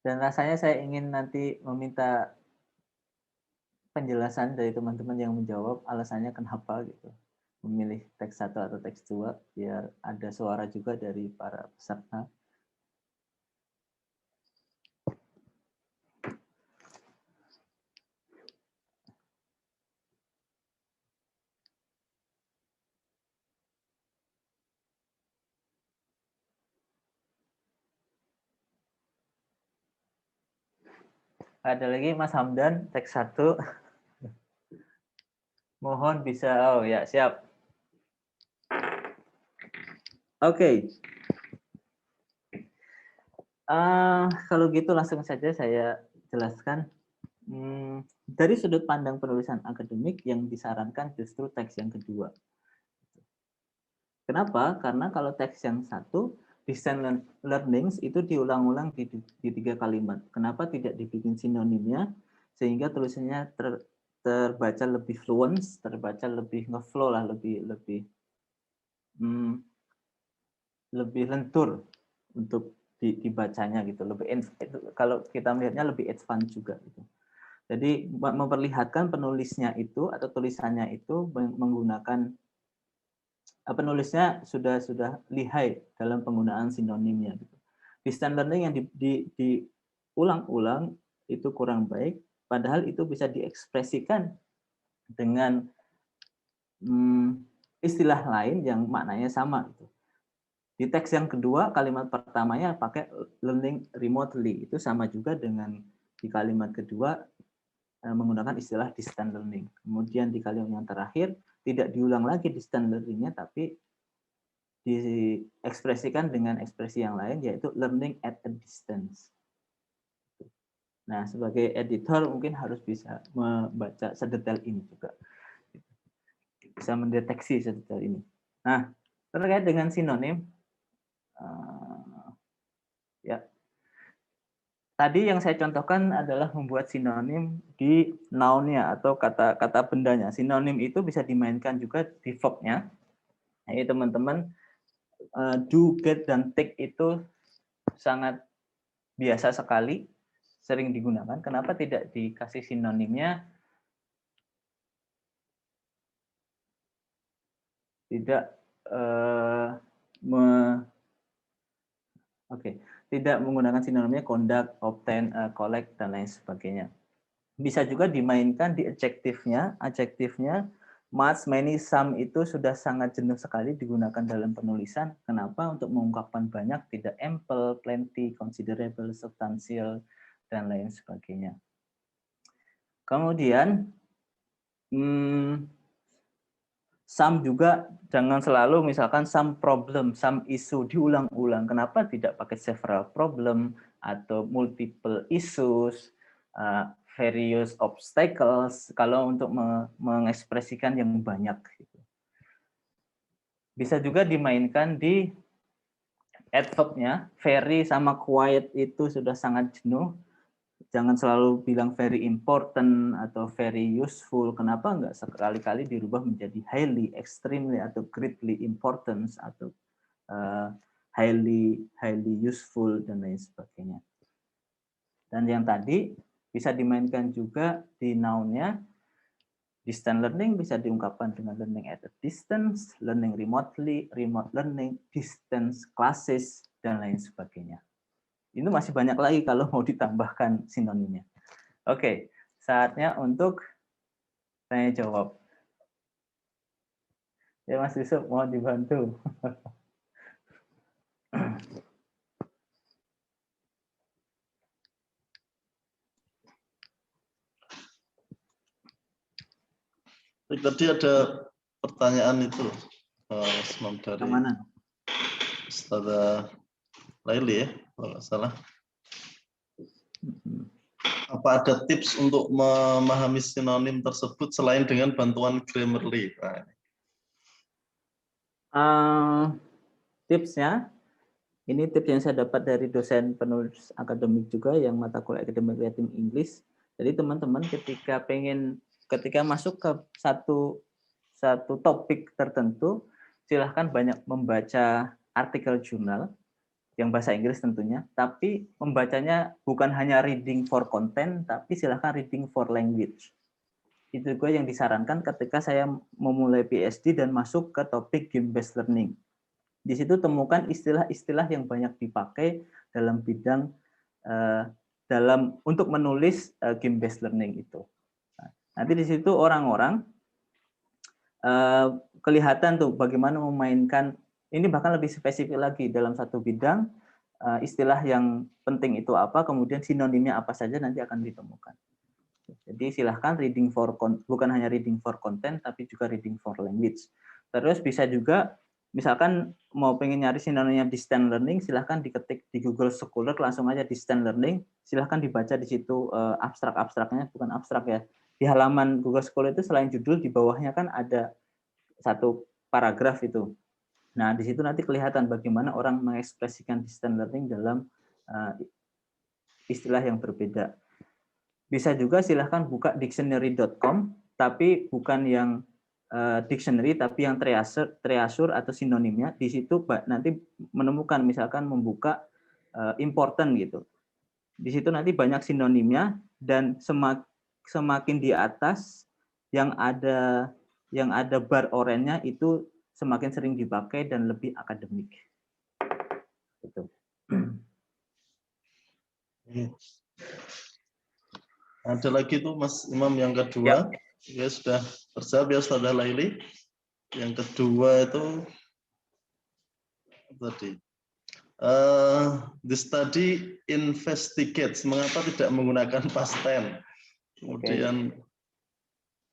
Dan rasanya saya ingin nanti meminta penjelasan dari teman-teman yang menjawab alasannya kenapa gitu memilih teks 1 atau teks 2 biar ada suara juga dari para peserta. Ada lagi Mas Hamdan, teks 1. Mohon bisa, oh ya siap. Oke. Kalau gitu langsung saja saya jelaskan. Dari sudut pandang penulisan akademik yang disarankan justru teks yang kedua. Kenapa? Karena kalau teks yang 1, design learnings itu diulang-ulang di 3 kalimat. Kenapa tidak dibikin sinonimnya sehingga tulisannya terbaca lebih fluent, terbaca lebih ngeflow lah, lebih lentur untuk dibacanya gitu. Kalau kita melihatnya lebih advance juga gitu. Jadi memperlihatkan penulisnya itu atau tulisannya itu menggunakan penulisnya sudah lihai dalam penggunaan sinonimnya gitu. Distance learning yang diulang-ulang itu kurang baik, padahal itu bisa diekspresikan dengan istilah lain yang maknanya sama gitu. Di teks yang kedua, kalimat pertamanya pakai learning remotely, itu sama juga dengan di kalimat kedua menggunakan istilah distance learning. Kemudian di kalimat yang terakhir tidak diulang lagi distance learning-nya, tapi diekspresikan dengan ekspresi yang lain, yaitu learning at a distance. Nah, sebagai editor mungkin harus bisa membaca sedetail ini juga. Bisa mendeteksi sedetail ini. Nah, Terkait dengan sinonim, ya. Tadi yang saya contohkan adalah membuat sinonim di noun-nya atau kata-kata bendanya. Sinonim itu bisa dimainkan juga di verb-nya. Jadi teman-teman, do, get, dan take itu sangat biasa sekali, sering digunakan. Kenapa tidak dikasih sinonimnya? Tidak tidak menggunakan sinonimnya conduct, obtain, collect, dan lain sebagainya. Bisa juga dimainkan di adjektifnya. Adjektifnya much, many, some itu sudah sangat jenuh sekali digunakan dalam penulisan. Kenapa? Untuk mengungkapkan banyak, tidak ample, plenty, considerable, substantial, dan lain sebagainya. Kemudian some juga jangan selalu misalkan some problem, some issue diulang-ulang. Kenapa tidak pakai several problem atau multiple issues, various obstacles kalau untuk mengekspresikan yang banyak. Bisa juga dimainkan di adverb-nya. Very sama quiet itu sudah sangat jenuh. Jangan selalu bilang very important atau very useful. Kenapa enggak sekali-kali dirubah menjadi highly, extremely, atau greatly important, atau highly useful, dan lain sebagainya. Dan yang tadi bisa dimainkan juga di noun-nya. Distant learning bisa diungkapkan dengan learning at a distance, learning remotely, remote learning, distance classes, dan lain sebagainya. Ini masih banyak lagi kalau mau ditambahkan sinonimnya. Oke, saatnya untuk tanya jawab. Ya Mas Yusuf, mohon dibantu. Tadi ada pertanyaan itu, dari mana? Ustazah Laili ya, kalau nggak salah. Apa ada tips untuk memahami sinonim tersebut selain dengan bantuan Grammarly? Tipsnya, ini tips yang saya dapat dari dosen penulis akademik juga yang mata kuliah Academic Writing English. Jadi teman-teman ketika masuk ke satu topik tertentu, silahkan banyak membaca artikel jurnal yang bahasa Inggris tentunya, tapi membacanya bukan hanya reading for content, tapi silahkan reading for language. Itu juga yang disarankan ketika saya memulai PhD dan masuk ke topik game-based learning. Di situ temukan istilah-istilah yang banyak dipakai dalam bidang untuk menulis game-based learning itu. Nanti di situ orang-orang kelihatan tuh bagaimana memainkan, ini bahkan lebih spesifik lagi dalam satu bidang, istilah yang penting itu apa, kemudian sinonimnya apa saja nanti akan ditemukan. Jadi silahkan bukan hanya reading for content, tapi juga reading for language. Terus bisa juga, misalkan mau pengen nyari sinonimnya distant learning, silahkan diketik di Google Scholar, langsung aja distant learning, silahkan dibaca di situ abstrak-abstraknya, bukan abstrak ya. Di halaman Google Scholar itu selain judul, di bawahnya kan ada satu paragraf itu. Nah, di situ nanti kelihatan bagaimana orang mengekspresikan distant learning dalam istilah yang berbeda. Bisa juga silahkan buka dictionary.com, tapi bukan yang dictionary, tapi yang treasure atau sinonimnya. Di situ nanti menemukan, misalkan membuka important gitu. Di situ nanti banyak sinonimnya, dan semakin di atas yang ada bar oranye itu semakin sering dipakai dan lebih akademik. Gitu. Ada lagi tuh Mas Imam yang kedua, ya sudah terjawab ya Ustazah Laili. Yang kedua itu tadi, the study investigates, mengapa tidak menggunakan past tense? Kemudian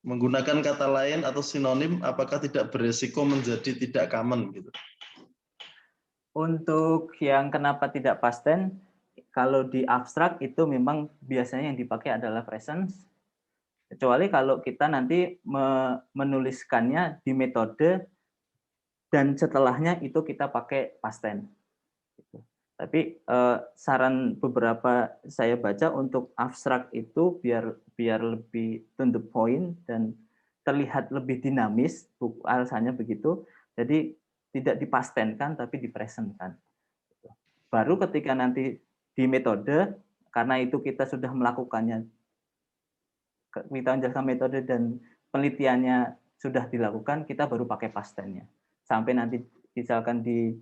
menggunakan kata lain atau sinonim, apakah tidak beresiko menjadi tidak common gitu? Untuk yang kenapa tidak past tense, kalau di abstrak itu memang biasanya yang dipakai adalah present. Kecuali kalau kita nanti menuliskannya di metode dan setelahnya itu kita pakai past tense. Gitu. Tapi saran beberapa saya baca untuk abstrak itu biar lebih to the point dan terlihat lebih dinamis, alasannya begitu. Jadi tidak dipastenkan tapi dipresentkan. Baru ketika nanti di metode, karena itu kita sudah melakukannya, kita menjelaskan metode dan penelitiannya sudah dilakukan, kita baru pakai past tense-nya. Sampai nanti misalkan di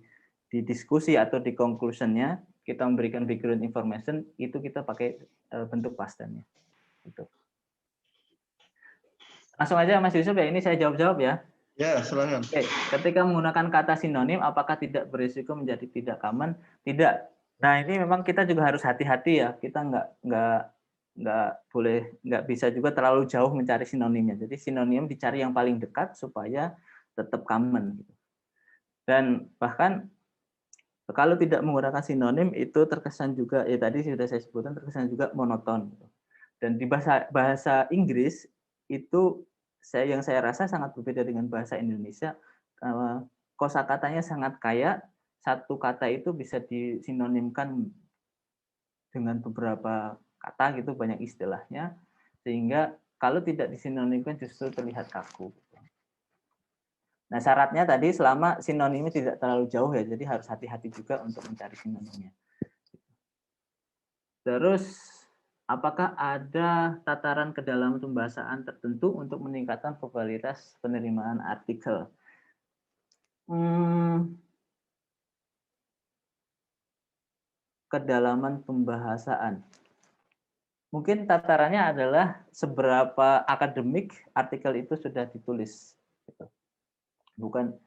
diskusi atau di conclusion-nya kita memberikan background information, itu kita pakai bentuk past tense-nya. Gitu. Langsung aja Mas Yusuf ya, ini saya jawab-jawab ya. Ya, silakan. Oke, ketika menggunakan kata sinonim, apakah tidak berisiko menjadi tidak common? Tidak. Nah, ini memang kita juga harus hati-hati ya. Kita nggak bisa juga terlalu jauh mencari sinonimnya. Jadi sinonim dicari yang paling dekat supaya tetap common. Dan bahkan kalau tidak menggunakan sinonim itu terkesan juga, ya tadi sudah saya sebutkan, terkesan juga monoton. Dan di bahasa Inggris itu yang saya rasa sangat berbeda dengan bahasa Indonesia. Kosakatanya sangat kaya, satu kata itu bisa disinonimkan dengan beberapa kata gitu, banyak istilahnya, sehingga kalau tidak disinonimkan justru terlihat kaku. Nah, syaratnya tadi selama sinonimnya tidak terlalu jauh ya, jadi harus hati-hati juga untuk mencari sinonimnya. Terus, apakah ada tataran kedalaman pembahasaan tertentu untuk meningkatkan probabilitas penerimaan artikel? Kedalaman pembahasan. Mungkin tatarannya adalah seberapa akademik artikel itu sudah ditulis. Bukan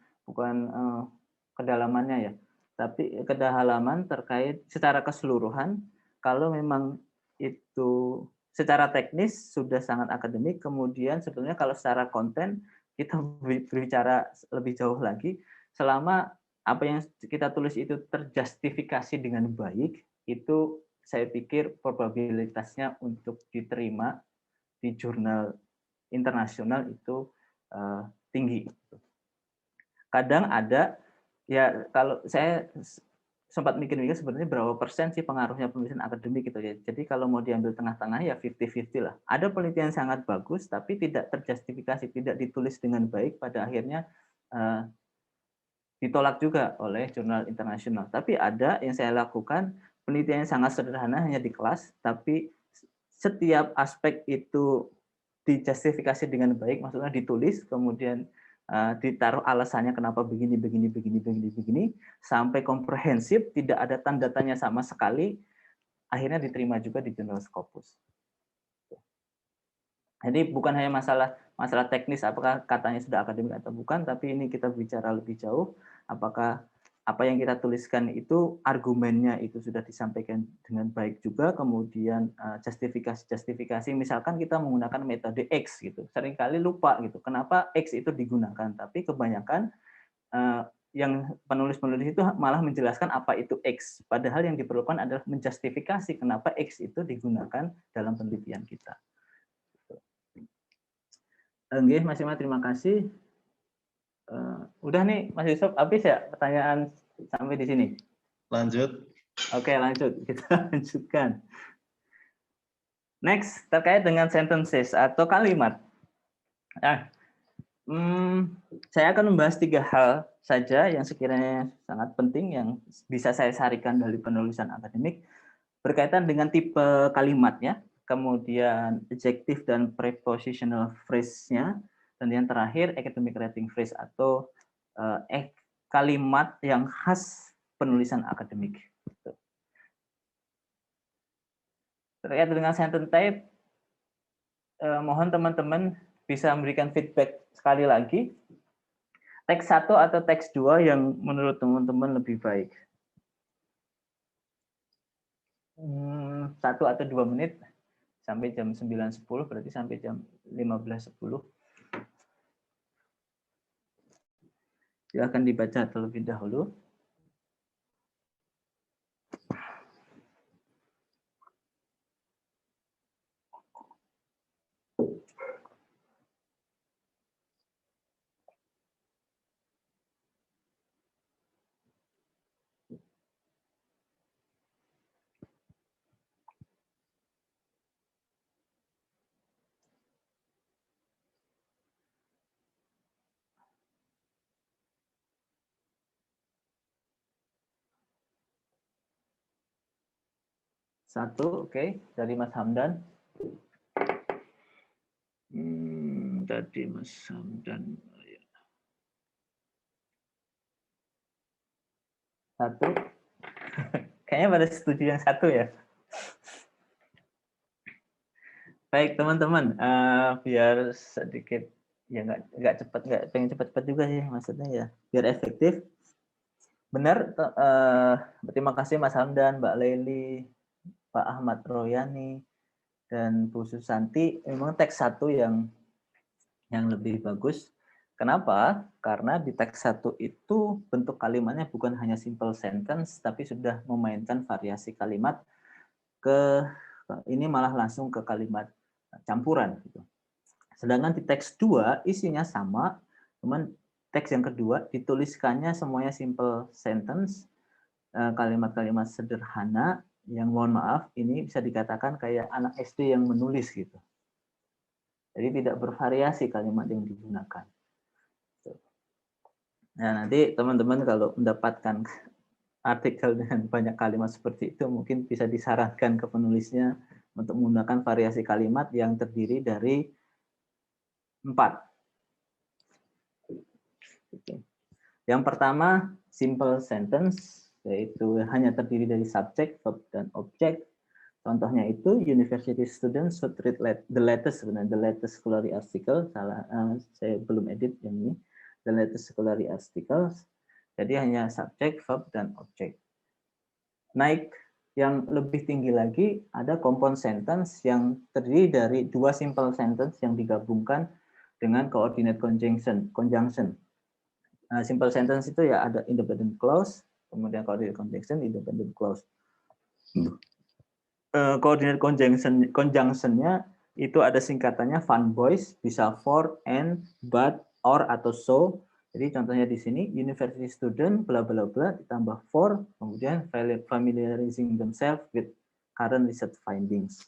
kedalamannya ya, tapi kedalaman terkait secara keseluruhan. Kalau memang itu secara teknis sudah sangat akademik, kemudian sebenarnya kalau secara konten kita berbicara lebih jauh lagi, selama apa yang kita tulis itu terjustifikasi dengan baik, itu saya pikir probabilitasnya untuk diterima di jurnal internasional itu tinggi. Kadang ada, ya kalau saya sempat mikir-mikir sebenarnya berapa persen sih pengaruhnya penulisan akademik gitu ya. Jadi kalau mau diambil tengah-tengah ya 50-50 lah. Ada penelitian sangat bagus tapi tidak terjustifikasi, tidak ditulis dengan baik, pada akhirnya ditolak juga oleh jurnal internasional. Tapi ada yang saya lakukan, penelitiannya sangat sederhana, hanya di kelas, tapi setiap aspek itu dijustifikasi dengan baik, maksudnya ditulis, kemudian ditaruh alasannya kenapa begini, sampai komprehensif, tidak ada tanda tanya sama sekali, akhirnya diterima juga di jurnal Scopus. Jadi bukan hanya masalah teknis, apakah katanya sudah akademik atau bukan, tapi ini kita bicara lebih jauh, apakah apa yang kita tuliskan itu argumennya itu sudah disampaikan dengan baik juga, kemudian justifikasi misalkan kita menggunakan metode X gitu, seringkali lupa gitu kenapa X itu digunakan, tapi kebanyakan yang penulis-penulis itu malah menjelaskan apa itu X, padahal yang diperlukan adalah menjustifikasi kenapa X itu digunakan dalam penelitian kita. Oke, Mas Ima, terima kasih. Udah nih Mas Yusuf, habis ya pertanyaan sampai di sini? Lanjut. Oke, lanjut. Kita lanjutkan. Next, terkait dengan sentences atau kalimat. Nah, saya akan membahas 3 hal saja yang sekiranya sangat penting yang bisa saya sarikan dari penulisan akademik berkaitan dengan tipe kalimatnya, kemudian adjective dan prepositional phrase-nya, dan yang terakhir academic writing phrase atau kalimat yang khas penulisan akademik. Terkait dengan sentence type, mohon teman-teman bisa memberikan feedback sekali lagi. Teks 1 atau teks 2 yang menurut teman-teman lebih baik. 1 atau 2 menit sampai jam 9.10, berarti sampai jam 15.10. Silakan dibaca terlebih dahulu. Satu, oke, dari Mas Hamdan. Tadi Mas Hamdan. Satu. Kayaknya pada setuju yang satu ya. Baik teman-teman, biar sedikit ya nggak cepat, nggak pengen cepat-cepat juga sih maksudnya ya, biar efektif. Benar, terima kasih Mas Hamdan, Mbak Leli, Pak Ahmad Royani, dan Bu Susanti. Memang teks satu yang lebih bagus. Kenapa? Karena di teks satu itu bentuk kalimatnya bukan hanya simple sentence, tapi sudah memainkan variasi kalimat ini malah langsung ke kalimat campuran. Gitu. Sedangkan di teks 2 isinya sama, cuman teks yang kedua dituliskannya semuanya simple sentence, kalimat-kalimat sederhana yang mohon maaf ini bisa dikatakan kayak anak SD yang menulis gitu. Jadi tidak bervariasi kalimat yang digunakan. Nah, nanti teman-teman kalau mendapatkan artikel dengan banyak kalimat seperti itu mungkin bisa disarankan ke penulisnya untuk menggunakan variasi kalimat yang terdiri dari 4. Yang pertama, simple sentence, yaitu hanya terdiri dari subjek, verb, dan objek. Contohnya itu, university students should read the latest scholarly article. Saya belum edit yang ini. The latest scholarly articles. Jadi hanya subjek, verb, dan objek. Naik yang lebih tinggi lagi, ada compound sentence yang terdiri dari 2 simple sentence yang digabungkan dengan coordinate conjunction. Simple sentence itu ya ada independent clause, kemudian coordinate conjunction, independent clause. Coordinate conjunction-nya itu ada singkatannya fun boys, bisa for, and, but, or, atau so. Jadi contohnya di sini university student bla bla bla ditambah for, kemudian familiarizing themselves with current research findings.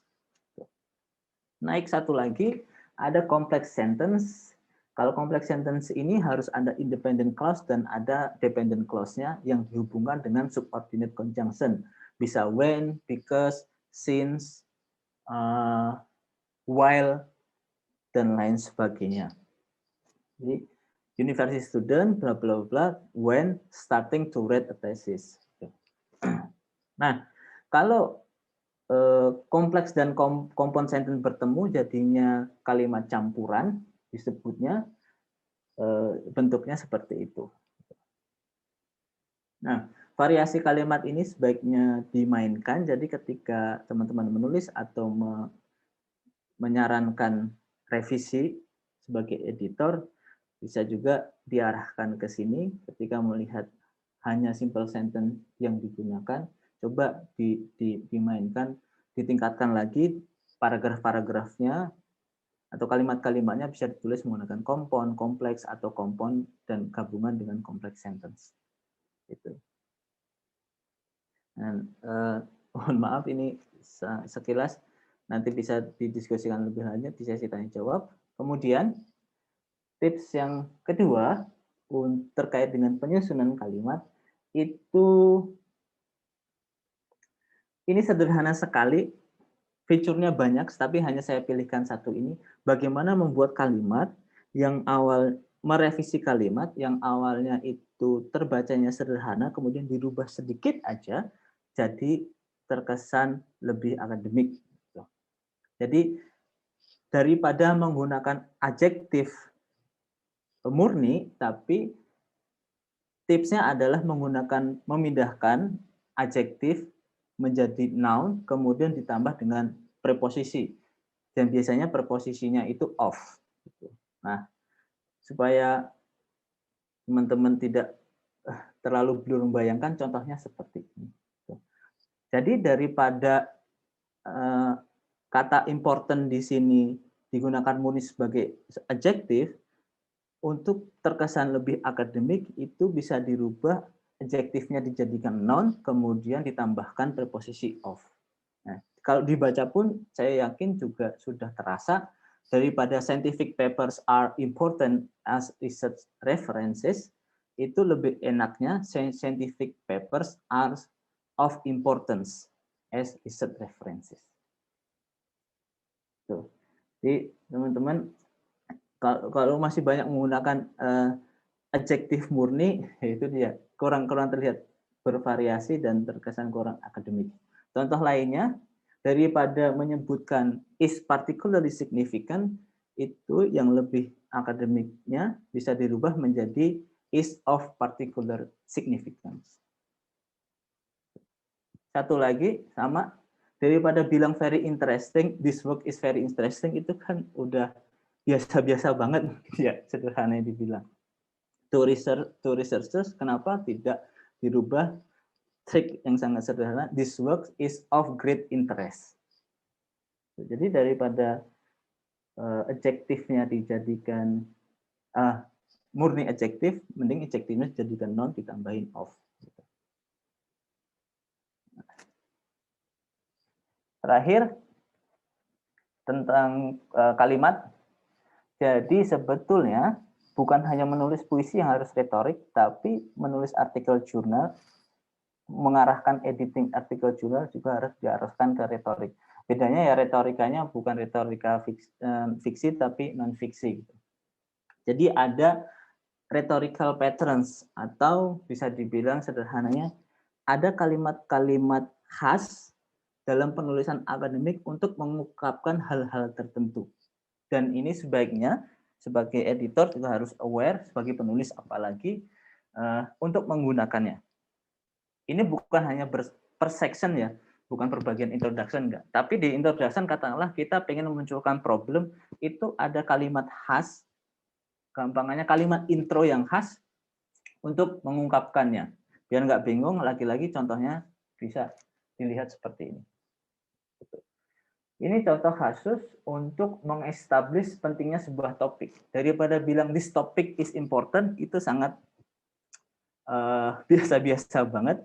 Naik satu lagi, ada complex sentence. Kalau complex sentence ini harus ada independent clause dan ada dependent clause-nya yang dihubungkan dengan subordinate conjunction. Bisa when, because, since, while, dan lain sebagainya. Jadi, university student, bla bla bla, when starting to read a thesis. Nah, kalau kompleks dan compound sentence bertemu jadinya kalimat campuran, disebutnya bentuknya seperti itu. Nah, variasi kalimat ini sebaiknya dimainkan. Jadi ketika teman-teman menulis atau menyarankan revisi sebagai editor, bisa juga diarahkan ke sini ketika melihat hanya simple sentence yang digunakan, coba dimainkan, ditingkatkan lagi paragraf-paragrafnya atau kalimat-kalimatnya bisa ditulis menggunakan compound, kompleks, atau compound dan gabungan dengan kompleks sentence. Gitu. Dan mohon maaf ini sekilas, nanti bisa didiskusikan lebih lanjut di sesi tanya jawab. Kemudian tips yang kedua terkait dengan penyusunan kalimat itu ini sederhana sekali. Fiturnya banyak, tapi hanya saya pilihkan satu ini. Bagaimana membuat kalimat yang merevisi kalimat yang awalnya itu terbacanya sederhana, kemudian dirubah sedikit aja, jadi terkesan lebih akademik. Jadi daripada menggunakan adjektif murni, tapi tipsnya adalah memindahkan adjektif menjadi noun, kemudian ditambah dengan preposisi. Dan biasanya preposisinya itu of. Nah, supaya teman-teman tidak terlalu belum membayangkan, contohnya seperti ini. Jadi daripada kata important di sini digunakan murni sebagai adjektif, untuk terkesan lebih akademik itu bisa dirubah adjektifnya dijadikan noun, kemudian ditambahkan preposisi of. Nah, kalau dibaca pun saya yakin juga sudah terasa, daripada scientific papers are important as research references, itu lebih enaknya scientific papers are of importance as research references. Tuh. Jadi teman-teman kalau masih banyak menggunakan adjektif murni, itu dia kurang terlihat bervariasi dan terkesan kurang akademik. Contoh lainnya, daripada menyebutkan is particularly significant, itu yang lebih akademiknya bisa dirubah menjadi is of particular significance. Satu lagi sama, daripada bilang very interesting, this work is very interesting, itu kan udah biasa-biasa banget ya, sederhananya dibilang. To researchers, kenapa tidak dirubah trik yang sangat sederhana, this work is of great interest. Jadi daripada adjektifnya dijadikan murni adjektif, mending adjektifnya dijadikan noun ditambahin of. Terakhir tentang kalimat. Jadi sebetulnya bukan hanya menulis puisi yang harus retorik, tapi menulis artikel jurnal, mengarahkan editing artikel jurnal juga harus diarahkan ke retorik. Bedanya ya retorikanya bukan retorika fiksi tapi non fiksi. Jadi ada rhetorical patterns, atau bisa dibilang sederhananya ada kalimat-kalimat khas dalam penulisan akademik untuk mengungkapkan hal-hal tertentu. Dan ini sebaiknya sebagai editor juga harus aware, sebagai penulis apalagi, untuk menggunakannya. Ini bukan hanya per section ya, bukan per bagian introduction enggak. Tapi di introduction katakanlah kita pengen memunculkan problem, itu ada kalimat khas, gampangannya kalimat intro yang khas untuk mengungkapkannya. Biar nggak bingung, lagi-lagi contohnya bisa dilihat seperti ini. Ini contoh kasus untuk mengestablish pentingnya sebuah topik. Daripada bilang this topic is important, itu sangat biasa-biasa banget.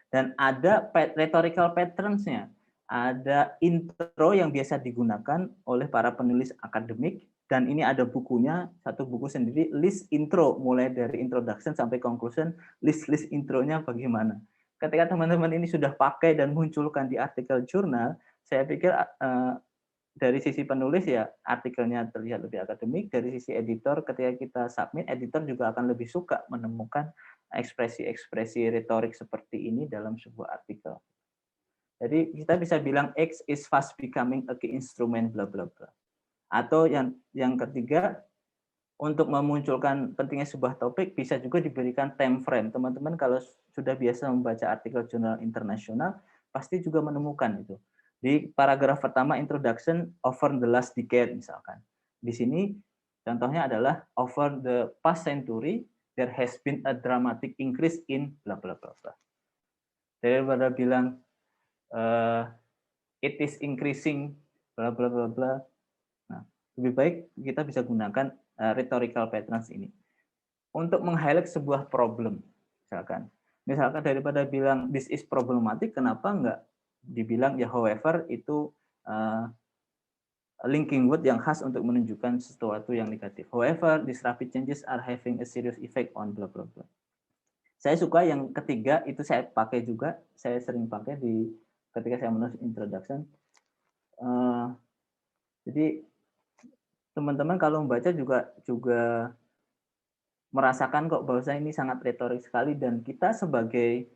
Dan ada rhetorical patterns-nya. Ada intro yang biasa digunakan oleh para penulis akademik. Dan ini ada bukunya, satu buku sendiri, list intro. Mulai dari introduction sampai conclusion, list intronya bagaimana. Ketika teman-teman ini sudah pakai dan munculkan di artikel jurnal, saya pikir dari sisi penulis ya artikelnya terlihat lebih akademik, dari sisi editor ketika kita submit, editor juga akan lebih suka menemukan ekspresi-ekspresi retorik seperti ini dalam sebuah artikel. Jadi kita bisa bilang X is fast becoming a key instrument bla bla bla. Atau yang ketiga, untuk memunculkan pentingnya sebuah topik bisa juga diberikan time frame. Teman-teman kalau sudah biasa membaca artikel jurnal internasional pasti juga menemukan itu. Di paragraf pertama introduction over the last decade misalkan. Di sini contohnya adalah over the past century there has been a dramatic increase in bla bla bla bla. Daripada bilang it is increasing bla bla bla bla. Nah, lebih baik kita bisa gunakan rhetorical patterns ini untuk meng-highlight sebuah problem. Misalkan daripada bilang this is problematic, kenapa enggak dibilang ya however itu linking word yang khas untuk menunjukkan sesuatu yang negatif. However, these rapid changes are having a serious effect on bla bla bla. Saya suka yang ketiga, itu saya pakai juga, saya sering pakai ketika saya menulis introduction. Jadi teman-teman kalau membaca juga merasakan kok bahwa ini sangat retorik sekali, dan kita sebagai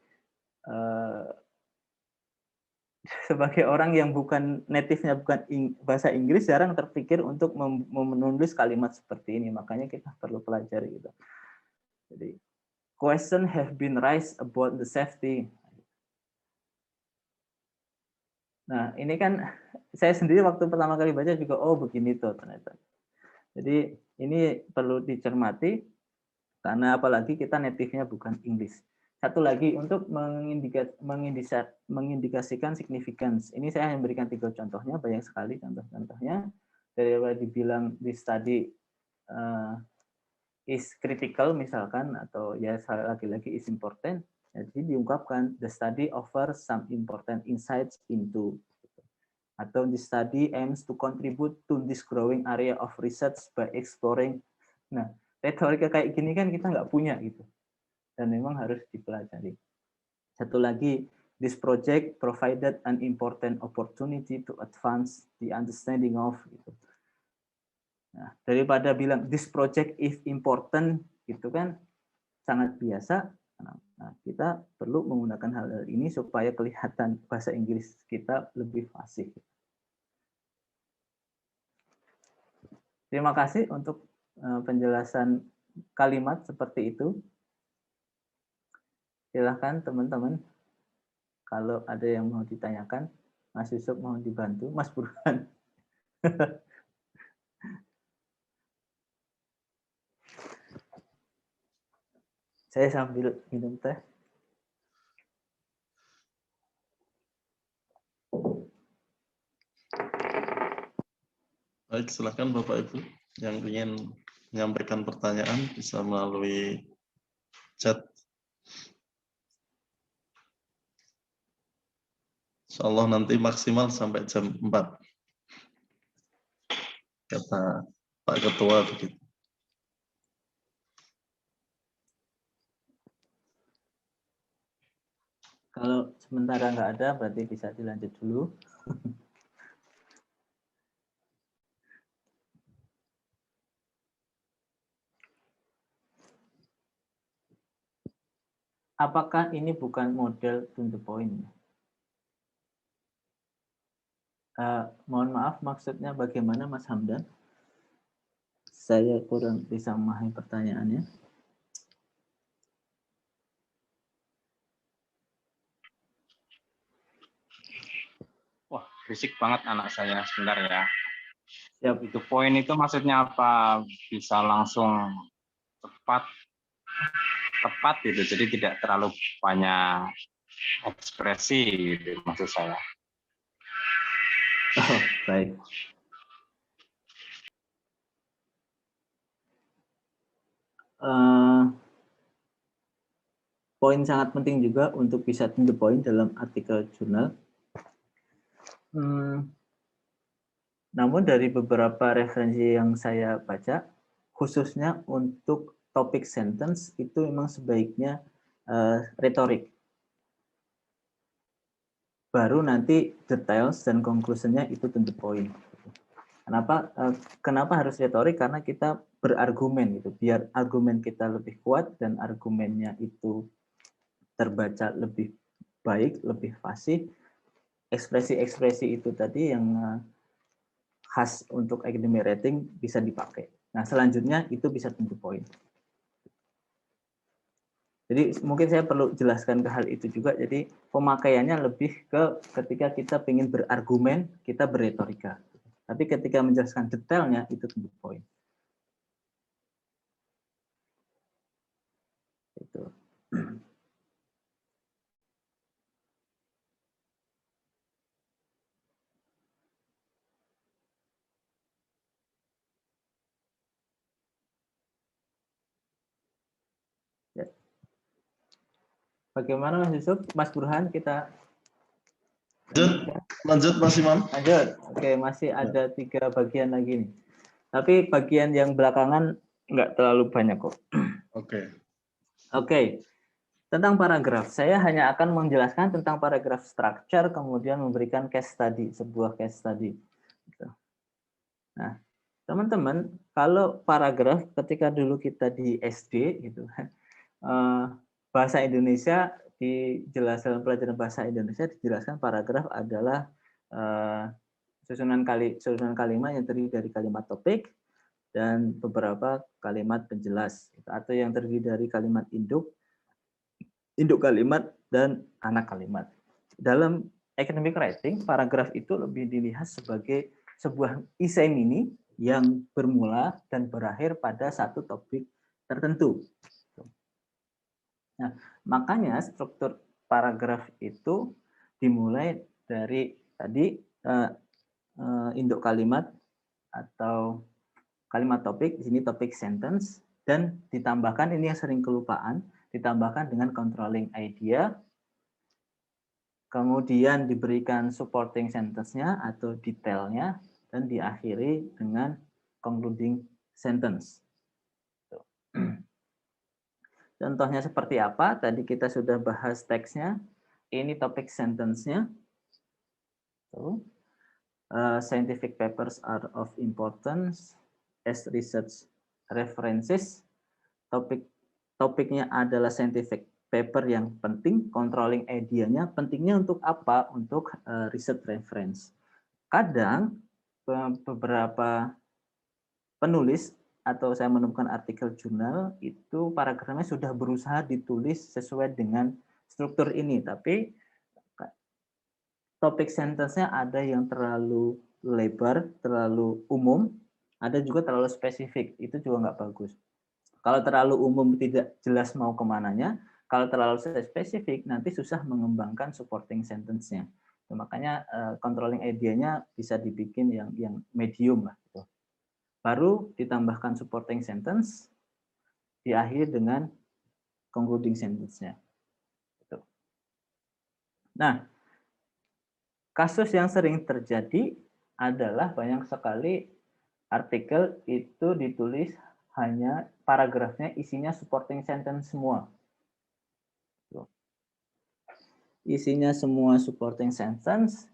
orang yang bukan native-nya bukan bahasa Inggris jarang terpikir untuk menulis kalimat seperti ini, makanya kita perlu pelajari gitu. Jadi question have been raised about the safety. Nah, ini kan saya sendiri waktu pertama kali baca juga begini tuh ternyata. Jadi ini perlu dicermati karena apalagi kita native-nya bukan Inggris. Satu lagi untuk mengindikasikan significance. Ini saya memberikan 3 contohnya, banyak sekali contoh-contohnya. Daripada dibilang di study is critical misalkan, atau ya lagi-lagi is important, jadi diungkapkan the study offers some important insights into, atau the study aims to contribute to this growing area of research by exploring. Nah, retorika kayak gini kan kita nggak punya gitu. Dan memang harus dipelajari. Satu lagi, This project provided an important opportunity to advance the understanding of. Gitu. Nah, daripada bilang this project is important, itu kan sangat biasa. Nah, kita perlu menggunakan hal ini supaya kelihatan bahasa Inggris kita lebih fasih. Terima kasih untuk penjelasan kalimat seperti itu. Silahkan teman-teman, kalau ada yang mau ditanyakan, Mas Yusuf mohon dibantu, Mas Burhan. Saya sambil minum teh. Baik, silakan Bapak Ibu yang ingin menyampaikan pertanyaan bisa melalui chat. Insyaallah nanti maksimal sampai jam 4. Kata Pak Ketua begitu. Kalau sementara nggak ada, berarti bisa dilanjut dulu. Apakah ini bukan model to the point? Mohon maaf, maksudnya bagaimana Mas Hamdan? Saya kurang bisa memahami pertanyaannya. Wah, berisik banget anak saya, sebentar ya. Siap. Itu poin itu maksudnya apa? Bisa langsung tepat gitu, jadi tidak terlalu banyak ekspresi gitu, maksud saya. Oh, baik. Poin sangat penting juga untuk bisa to the point dalam artikel jurnal. Namun dari beberapa referensi yang saya baca, khususnya untuk topik sentence itu memang sebaiknya retorik. Baru nanti details dan conclusion-nya itu to the point. Kenapa harus retorik? Karena kita berargumen gitu, biar argumen kita lebih kuat dan argumennya itu terbaca lebih baik, lebih fasih. Ekspresi-ekspresi itu tadi yang khas untuk academic writing bisa dipakai. Nah, selanjutnya itu bisa to the point. Jadi mungkin saya perlu jelaskan ke hal itu juga. Jadi pemakaiannya lebih ke ketika kita ingin berargumen, kita berretorika. Tapi ketika menjelaskan detailnya itu to the point. Itu. Ya. Bagaimana Mas Yusuf? Mas Burhan, kita lanjut Mas Imam. Lanjut. Oke, masih ada 3 bagian lagi nih. Tapi bagian yang belakangan nggak terlalu banyak kok. Oke. Tentang paragraf, saya hanya akan menjelaskan tentang paragraf structure, kemudian memberikan case study, sebuah case study. Nah, teman-teman, kalau paragraf ketika dulu kita di SD, gitu, bahasa Indonesia dalam pelajaran bahasa Indonesia dijelaskan paragraf adalah susunan kalimat yang terdiri dari kalimat topik dan beberapa kalimat penjelas, atau yang terdiri dari kalimat induk kalimat, dan anak kalimat. Dalam academic writing, paragraf itu lebih dilihat sebagai sebuah esai mini yang bermula dan berakhir pada satu topik tertentu. Nah, makanya struktur paragraf itu dimulai dari tadi induk kalimat atau kalimat topik, di sini topik sentence, dan ditambahkan, ini yang sering kelupaan, ditambahkan dengan controlling idea, kemudian diberikan supporting sentence-nya atau detailnya, dan diakhiri dengan concluding sentence. Contohnya seperti apa? Tadi kita sudah bahas teksnya. ini topic sentence-nya. Scientific papers are of importance as research references. Topiknya adalah scientific paper yang penting, controlling idea-nya. Pentingnya untuk apa? Untuk research reference. Kadang beberapa penulis atau saya menemukan artikel jurnal itu paragrafnya sudah berusaha ditulis sesuai dengan struktur ini, tapi topik sentence-nya ada yang terlalu lebar, terlalu umum, ada juga terlalu spesifik, itu juga nggak bagus. Kalau terlalu umum tidak jelas mau kemananya, kalau terlalu spesifik nanti susah mengembangkan supporting sentence-nya. Makanya controlling idea-nya bisa dibikin yang medium lah. Gitu. Baru ditambahkan supporting sentence, diakhiri dengan concluding sentence-nya. Gitu. Nah, kasus yang sering terjadi adalah banyak sekali artikel itu ditulis hanya paragrafnya isinya supporting sentence semua. Isinya semua supporting sentence.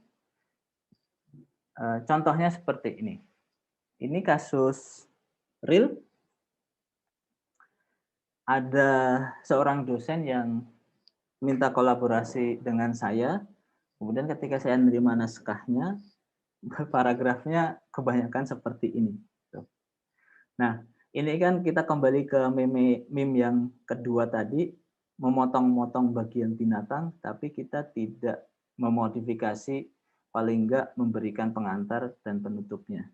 Contohnya seperti ini. Ini kasus real. Ada seorang dosen yang minta kolaborasi dengan saya. Kemudian ketika saya menerima naskahnya, paragrafnya kebanyakan seperti ini. Nah, ini kan kita kembali ke meme yang kedua tadi, memotong-motong bagian binatang, tapi kita tidak memodifikasi, paling enggak memberikan pengantar dan penutupnya.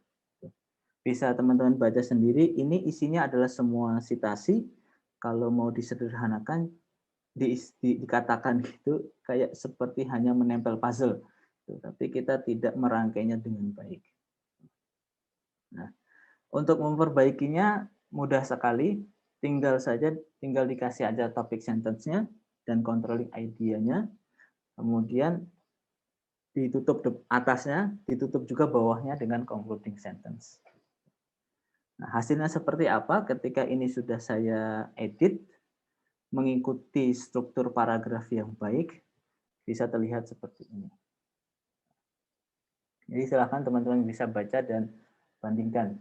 Bisa teman-teman baca sendiri, ini isinya adalah semua sitasi. Kalau mau disederhanakan, dikatakan gitu kayak seperti hanya menempel puzzle, tapi kita tidak merangkainya dengan baik. Nah, untuk memperbaikinya mudah sekali, tinggal dikasih aja topik sentence-nya dan controlling idea-nya, kemudian ditutup atasnya, ditutup juga bawahnya dengan concluding sentence. Nah, hasilnya seperti apa ketika ini sudah saya edit? Mengikuti struktur paragraf yang baik, bisa terlihat seperti ini. Jadi silakan teman-teman bisa baca dan bandingkan.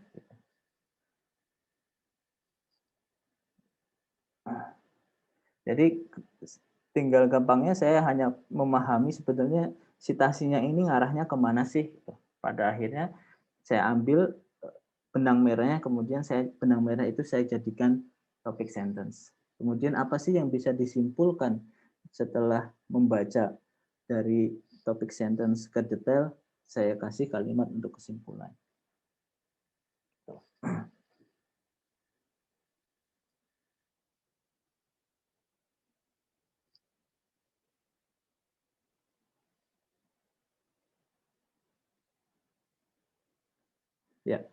Jadi tinggal gampangnya saya hanya memahami sebetulnya citasinya ini ngarahnya kemana sih. Pada akhirnya saya ambil benang merahnya, kemudian benang merah itu saya jadikan topik sentence. Kemudian apa sih yang bisa disimpulkan setelah membaca dari topik sentence ke detail, saya kasih kalimat untuk kesimpulan. Ya,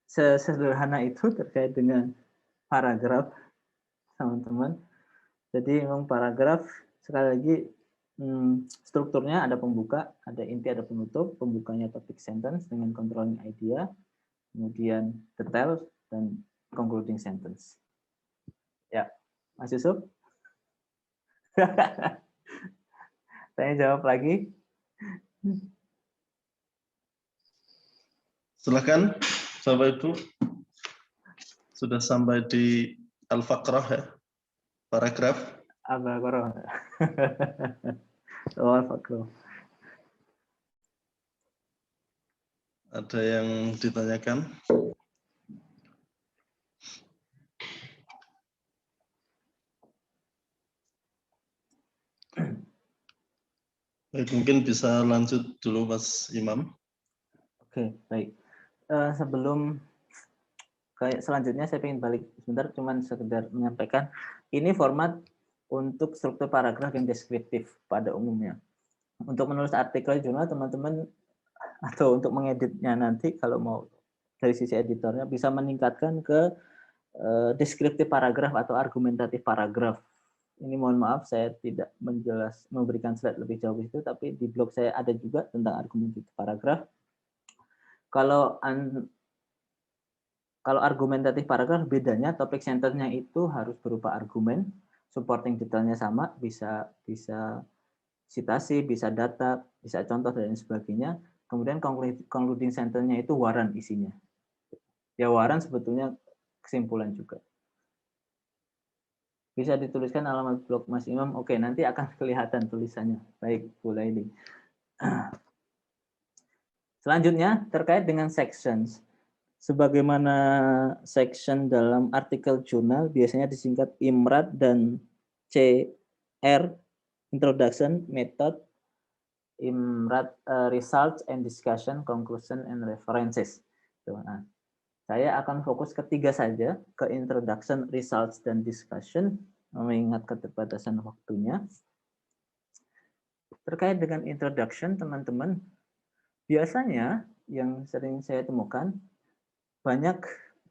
sesederhana itu terkait dengan paragraf, teman-teman. Jadi memang paragraf sekali lagi strukturnya ada pembuka, ada inti, ada penutup. Pembukanya topik sentence dengan controlling idea, kemudian detail dan concluding sentence. Ya, Mas Yusuf. Saya jawab lagi. Silakan, Bapak Ibu. Sudah sampai di Al-Faqrah ya, paragraf. Al-Baqarah. Al-Faqrah. Ada yang ditanyakan? Baik, mungkin bisa lanjut dulu Mas Imam. Oke, baik. Sebelum selanjutnya saya ingin balik sebentar, cuman sekedar menyampaikan ini format untuk struktur paragraf yang deskriptif pada umumnya. Untuk menulis artikel jurnal teman-teman atau untuk mengeditnya nanti kalau mau dari sisi editornya bisa meningkatkan ke deskriptif paragraf atau argumentatif paragraf. Ini mohon maaf saya tidak memberikan slide lebih jauh itu, tapi di blog saya ada juga tentang argumentatif paragraf. Kalau argumentatif paragraf bedanya topik sentence-nya itu harus berupa argumen, supporting detailnya sama, bisa citasi, bisa data, bisa contoh dan sebagainya. Kemudian concluding sentence-nya itu waran isinya. Ya waran sebetulnya kesimpulan juga. Bisa dituliskan alamat blog Mas Imam. Oke, nanti akan kelihatan tulisannya. Baik, Bu Laili. Selanjutnya terkait dengan sections. Sebagaimana section dalam artikel jurnal biasanya disingkat IMRAD dan CR, Introduction, Method, IMRAD, Results and Discussion, Conclusion and References. Nah, saya akan fokus ketiga saja, ke Introduction, Results, dan Discussion, mengingat keterbatasan waktunya. Terkait dengan Introduction, teman-teman, biasanya yang sering saya temukan, banyak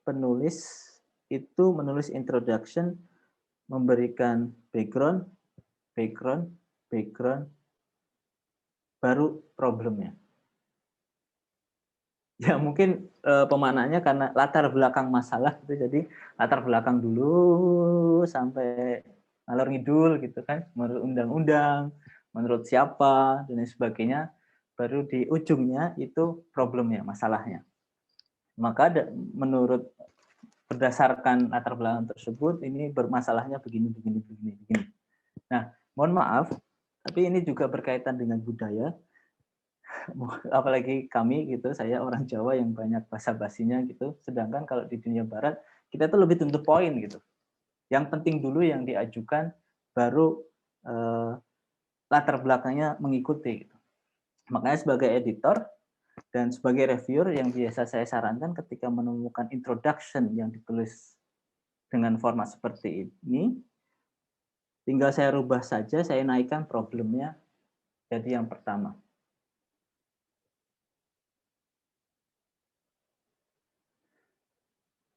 penulis itu menulis introduction, memberikan background, baru problemnya. Ya mungkin pemaknaannya karena latar belakang masalah gitu, jadi latar belakang dulu sampai ngalor ngidul gitu kan, menurut undang-undang, menurut siapa dan sebagainya, baru di ujungnya itu problemnya, masalahnya. Maka menurut berdasarkan latar belakang tersebut ini bermasalahnya begini. Nah, mohon maaf, tapi ini juga berkaitan dengan budaya. Apalagi kami gitu, saya orang Jawa yang banyak basa-basinya gitu. Sedangkan kalau di dunia barat kita tuh lebih to the point gitu. Yang penting dulu yang diajukan, baru latar belakangnya mengikuti gitu. Makanya sebagai editor dan sebagai reviewer yang biasa saya sarankan ketika menemukan introduction yang ditulis dengan format seperti ini, tinggal saya rubah saja, saya naikkan problemnya jadi yang pertama.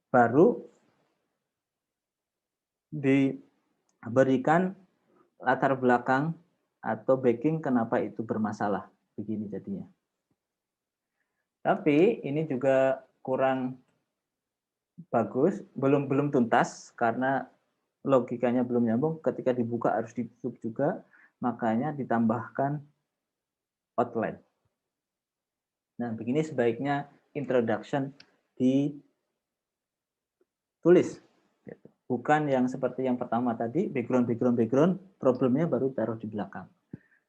Baru diberikan latar belakang atau backing kenapa itu bermasalah. Begini jadinya. Tapi ini juga kurang bagus, belum tuntas karena logikanya belum nyambung. Ketika dibuka harus ditutup juga, makanya ditambahkan outline. Nah, begini sebaiknya introduction ditulis. Bukan yang seperti yang pertama tadi, background, problemnya baru taruh di belakang.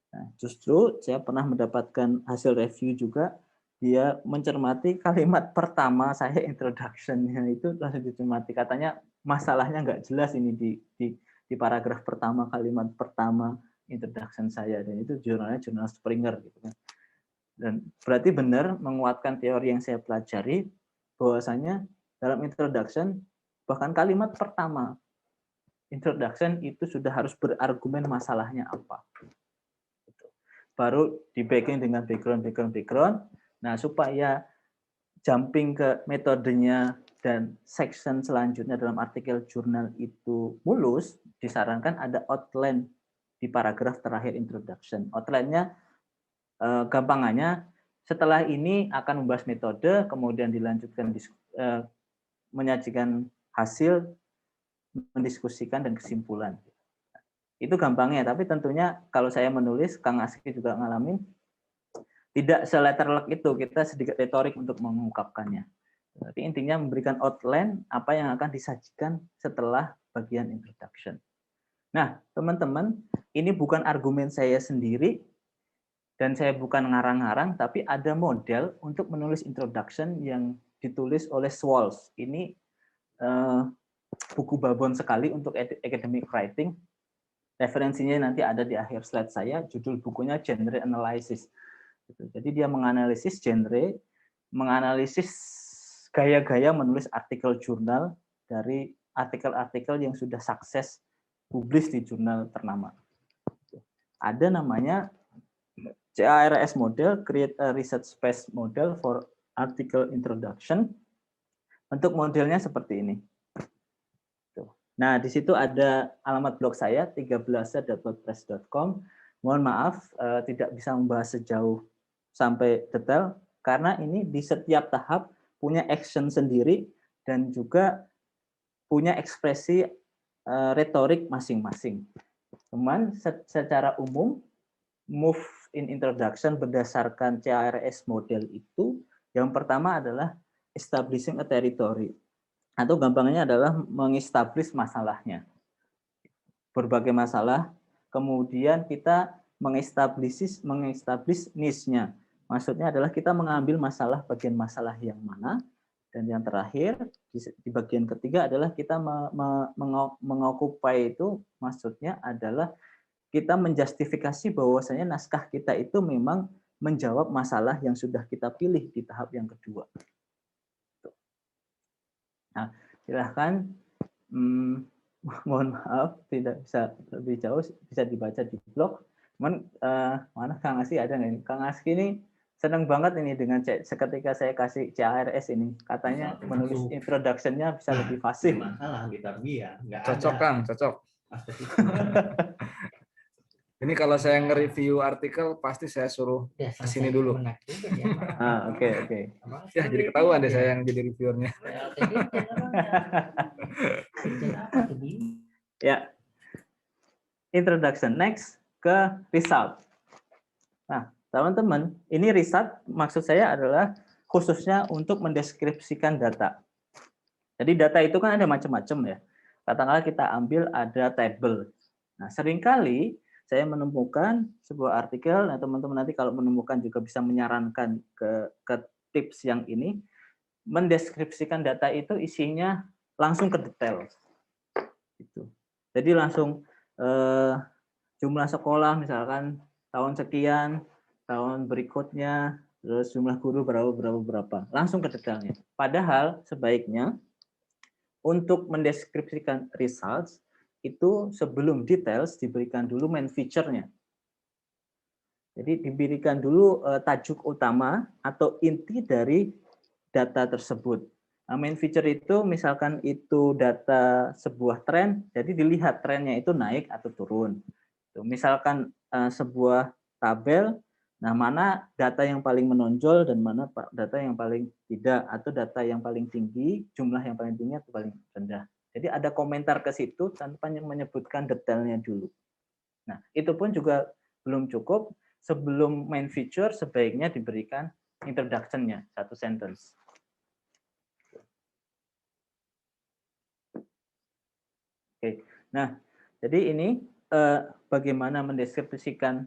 Nah, justru saya pernah mendapatkan hasil review juga, dia mencermati kalimat pertama saya introduction-nya itu langsung dicermati. Katanya masalahnya nggak jelas ini di paragraf pertama, kalimat pertama introduction saya. Dan itu jurnal Springer gitu kan. Dan berarti benar menguatkan teori yang saya pelajari, bahwasanya dalam introduction, bahkan kalimat pertama introduction itu sudah harus berargumen masalahnya apa. Baru di backing dengan background. Nah, supaya jumping ke metodenya dan section selanjutnya dalam artikel jurnal itu mulus, disarankan ada outline di paragraf terakhir introduction. Outline-nya gampangannya setelah ini akan membahas metode, kemudian dilanjutkan menyajikan hasil, mendiskusikan dan kesimpulan. Itu gampangnya, tapi tentunya kalau saya menulis, Kang Aski juga ngalamin, tidak seletterlek itu, kita sedikit retorik untuk mengungkapkannya. Tapi intinya memberikan outline apa yang akan disajikan setelah bagian introduction. Nah, teman-teman, ini bukan argumen saya sendiri, dan saya bukan ngarang-ngarang, tapi ada model untuk menulis introduction yang ditulis oleh Swalls. Ini buku babon sekali untuk academic writing. Referensinya nanti ada di akhir slide saya, judul bukunya Genre Analysis. Jadi dia menganalisis genre, menganalisis gaya-gaya menulis artikel jurnal dari artikel-artikel yang sudah sukses publis di jurnal ternama. Ada namanya CARS model, Create a Research Space Model for Article Introduction. Untuk modelnya seperti ini. Nah, di situ ada alamat blog saya 13.wordpress.com. Mohon maaf tidak bisa membahas sejauh sampai detail karena ini di setiap tahap punya action sendiri dan juga punya ekspresi retorik masing-masing. Cuman secara umum move in introduction berdasarkan CARS model itu, yang pertama adalah establishing a territory, atau gampangnya adalah mengestablish masalahnya. Berbagai masalah, kemudian kita mengestablish niche-nya. Maksudnya adalah kita mengambil bagian masalah yang mana, dan yang terakhir di bagian ketiga adalah kita mengokupai itu, maksudnya adalah kita menjustifikasi bahwasanya naskah kita itu memang menjawab masalah yang sudah kita pilih di tahap yang kedua. Nah, silahkan. Mohon maaf tidak bisa lebih jauh, bisa dibaca di blog. Cuman mana Kang Aski ada nggak ini? Kang Aski ini senang banget ini dengan seketika saya kasih CARS ini, katanya menulis introduction-nya bisa lebih fasih. Masalah di Tarbiyah nggak ada. Cocok Kang, cocok. Ini kalau saya nge-review artikel pasti saya suruh kesini dulu. Oke. Ya jadi ketahuan deh saya yang jadi reviewernya. Ya, introduction. Next ke result. Nah, teman-teman, ini result maksud saya adalah khususnya untuk mendeskripsikan data. Jadi data itu kan ada macam-macam ya. Katakanlah kita ambil ada table. Nah, seringkali saya menemukan sebuah artikel. Nah, teman-teman nanti kalau menemukan juga bisa menyarankan ke tips yang ini. Mendeskripsikan data itu isinya langsung ke detail. Gitu. Jadi langsung jumlah sekolah misalkan tahun sekian, tahun berikutnya, terus jumlah guru berapa, langsung ke detailnya. Padahal sebaiknya untuk mendeskripsikan results itu sebelum details diberikan dulu main feature-nya. Jadi diberikan dulu tajuk utama atau inti dari data tersebut. Nah, main feature itu misalkan itu data sebuah tren, jadi dilihat trennya itu naik atau turun. Misalkan sebuah tabel, nah mana data yang paling menonjol dan mana data yang paling tidak, atau data yang paling tinggi, jumlah yang paling tinggi atau paling rendah. Jadi ada komentar ke situ tanpa menyebutkan detailnya dulu. Nah, itu pun juga belum cukup. Sebelum main feature sebaiknya diberikan introduction-nya, satu sentence. Oke, nah jadi ini bagaimana mendeskripsikan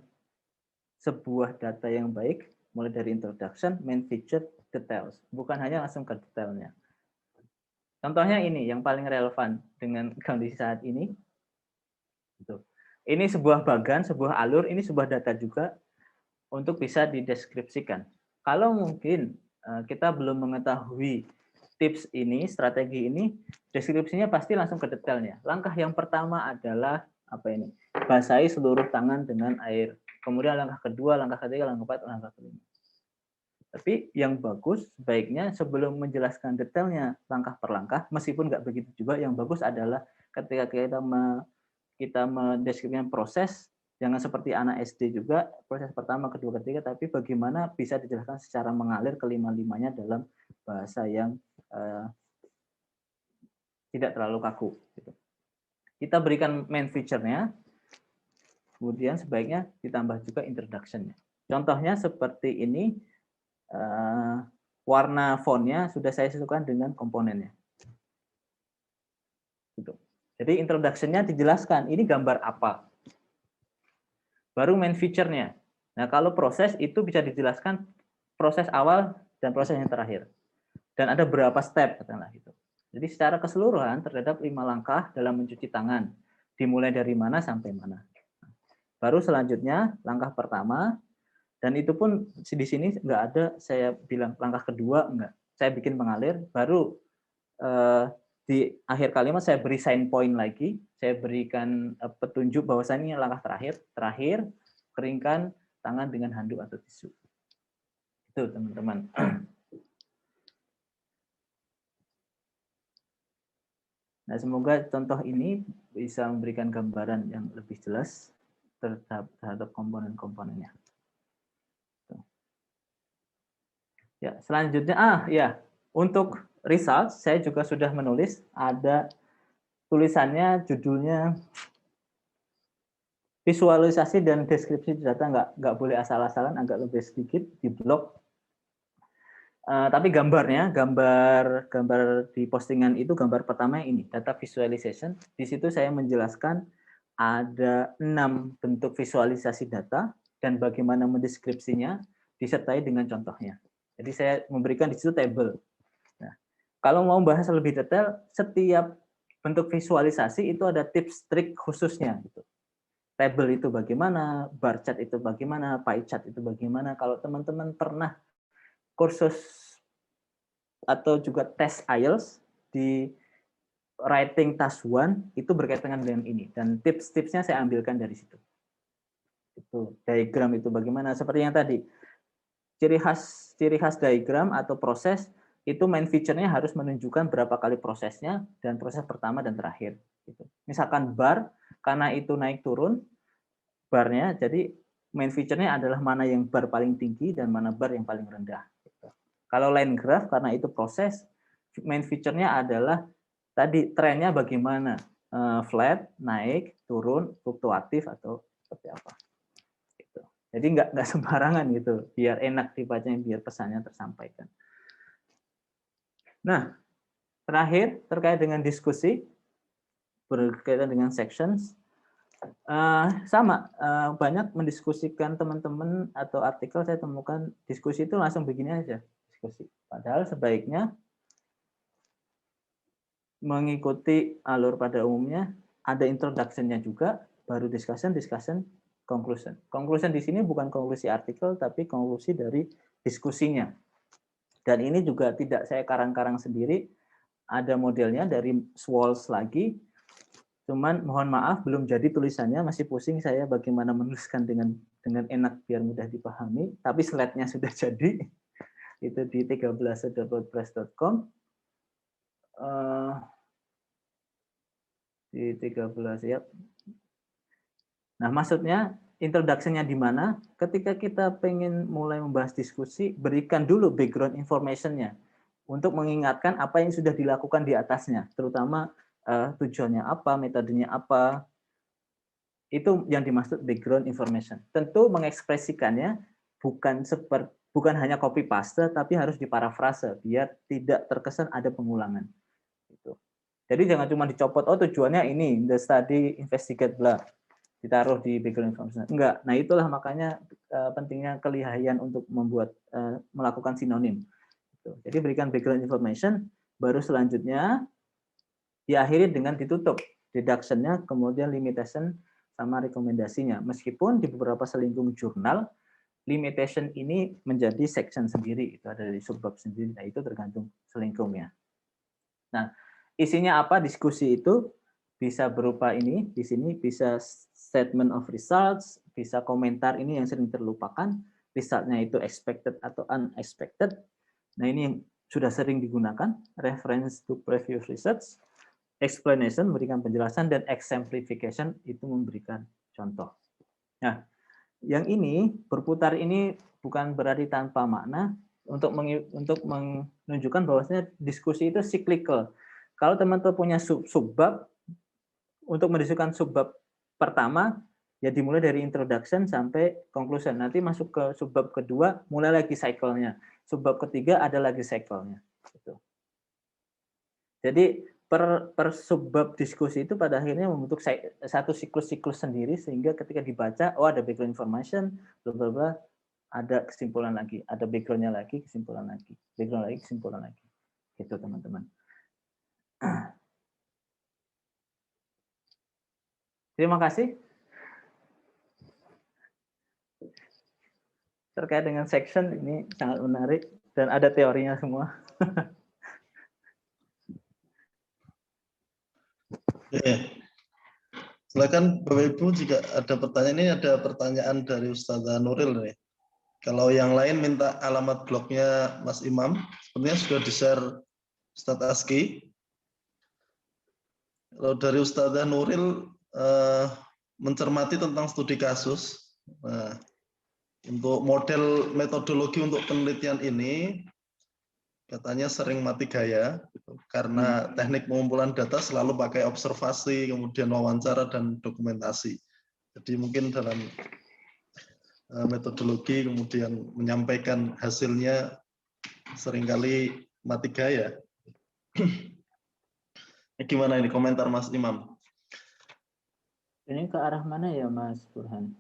sebuah data yang baik, mulai dari introduction, main feature, details. Bukan hanya langsung ke detailnya. Contohnya ini yang paling relevan dengan kondisi saat ini. Ini sebuah bagan, sebuah alur, ini sebuah data juga untuk bisa dideskripsikan. Kalau mungkin kita belum mengetahui tips ini, strategi ini, deskripsinya pasti langsung ke detailnya. Langkah yang pertama adalah apa ini? Basahi seluruh tangan dengan air. Kemudian langkah kedua, langkah ketiga, langkah keempat, langkah kelima. Tapi yang bagus sebaiknya sebelum menjelaskan detailnya langkah per langkah, meskipun nggak begitu juga, yang bagus adalah ketika kita mendeskripsikan proses, jangan seperti anak SD juga, proses pertama, kedua, ketiga, tapi bagaimana bisa dijelaskan secara mengalir kelima-limanya dalam bahasa yang tidak terlalu kaku. Gitu. Kita berikan main feature-nya, kemudian sebaiknya ditambah juga introduction-nya. Contohnya seperti ini, warna font-nya sudah saya sesuaikan dengan komponennya. Gitu. Jadi introduction-nya dijelaskan, ini gambar apa. Baru main feature-nya. Nah, kalau proses itu bisa dijelaskan proses awal dan proses yang terakhir. Dan ada berapa step, katakanlah gitu. Jadi secara keseluruhan terhadap 5 langkah dalam mencuci tangan. Dimulai dari mana sampai mana. Baru selanjutnya langkah pertama, dan itu pun di sini nggak ada saya bilang langkah kedua, enggak. Saya bikin mengalir, baru di akhir kalimat saya beri sign point lagi, saya berikan petunjuk bahwasannya langkah terakhir keringkan tangan dengan handuk atau tisu. Itu teman-teman. Nah, semoga contoh ini bisa memberikan gambaran yang lebih jelas terhadap komponen-komponennya. Ya, selanjutnya ya, untuk result saya juga sudah menulis, ada tulisannya judulnya visualisasi dan deskripsi data nggak boleh asal-asalan, agak lebih sedikit di blog. Tapi gambar di postingan itu, gambar pertama ini data visualization. Di situ saya menjelaskan ada 6 bentuk visualisasi data dan bagaimana mendeskripsinya disertai dengan contohnya. Jadi saya memberikan di situ table. Nah, kalau mau bahas lebih detail, setiap bentuk visualisasi itu ada tips trik khususnya gitu. Table itu bagaimana, bar chart itu bagaimana, pie chart itu bagaimana. Kalau teman-teman pernah kursus atau juga tes IELTS di writing task 1 itu berkaitan dengan ini, dan tips-tipsnya saya ambilkan dari situ. Itu diagram itu bagaimana, seperti yang tadi ciri khas diagram atau proses itu main feature-nya harus menunjukkan berapa kali prosesnya dan proses pertama dan terakhir. Gitu. Misalkan bar, karena itu naik turun barnya, jadi main feature-nya adalah mana yang bar paling tinggi dan mana bar yang paling rendah. Gitu. Kalau line graph, karena itu proses, main feature-nya adalah tadi trennya bagaimana, flat, naik, turun, fluktuatif atau seperti apa. Gitu. Jadi nggak sembarangan gitu, biar enak dibacanya, biar pesannya tersampaikan. Nah, terakhir terkait dengan diskusi berkaitan dengan sections, sama banyak mendiskusikan teman-teman atau artikel saya temukan diskusi itu langsung begini aja diskusi. Padahal sebaiknya mengikuti alur pada umumnya, ada introduction-nya juga, baru discussion, conclusion. Conclusion di sini bukan konklusi artikel, tapi konklusi dari diskusinya. Dan ini juga tidak saya karang-karang sendiri, ada modelnya dari Swalls lagi, cuman mohon maaf belum jadi tulisannya, masih pusing saya bagaimana menuliskan dengan enak biar mudah dipahami, tapi slide-nya sudah jadi, itu di 13.wordpress.com. Di 13 ya. Nah, maksudnya introduction-nya di mana? Ketika kita pengen mulai membahas diskusi, berikan dulu background information-nya untuk mengingatkan apa yang sudah dilakukan di atasnya, terutama tujuannya apa, metodenya apa. Itu yang dimaksud background information. Tentu mengekspresikannya bukan hanya copy paste, tapi harus diparafrase biar tidak terkesan ada pengulangan. Gitu. Jadi jangan cuma dicopot, oh tujuannya ini, the study, investigate, bla. Ditaruh di background information. Enggak. Nah itulah makanya pentingnya kelihayan untuk melakukan sinonim. Jadi berikan background information, baru selanjutnya diakhiri dengan ditutup. Deduction-nya, kemudian limitation, sama rekomendasinya. Meskipun di beberapa selingkung jurnal, limitation ini menjadi section sendiri, itu ada di subbab sendiri. Nah itu tergantung selingkungnya. Nah, isinya apa diskusi itu bisa berupa ini, di sini bisa statement of results, bisa komentar ini yang sering terlupakan, resultnya itu expected atau unexpected. Nah ini yang sudah sering digunakan, reference to previous research, explanation memberikan penjelasan, dan exemplification itu memberikan contoh. Nah, yang ini berputar ini bukan berarti tanpa makna untuk menunjukkan bahwasanya diskusi itu cyclical. Kalau teman-teman punya subbab, untuk mendiskusikan subbab pertama, ya dimulai dari introduction sampai conclusion. Nanti masuk ke subbab kedua, mulai lagi cycle-nya. Subbab ketiga ada lagi cycle-nya. Gitu. Jadi per subbab diskusi itu pada akhirnya membentuk satu siklus-siklus sendiri, sehingga ketika dibaca, oh ada background information, bla bla bla, ada kesimpulan lagi, ada background-nya lagi, kesimpulan lagi, background lagi, kesimpulan lagi. Gitu teman-teman. Terima kasih. Terkait dengan section ini sangat menarik dan ada teorinya semua. Ya. Silakan Bapak Ibu jika ada pertanyaan. Ini ada pertanyaan dari Ustazah Nuril nih. Kalau yang lain minta alamat blognya Mas Imam, sepertinya sudah di-share Ustadz Aski. Kalau dari Ustazah Nuril mencermati tentang studi kasus. Nah, untuk model metodologi untuk penelitian ini katanya sering mati gaya karena teknik pengumpulan data selalu pakai observasi, kemudian wawancara dan dokumentasi. Jadi mungkin dalam metodologi kemudian menyampaikan hasilnya seringkali mati gaya. Gimana ini komentar Mas Imam? Ini ke arah mana ya Mas Burhan?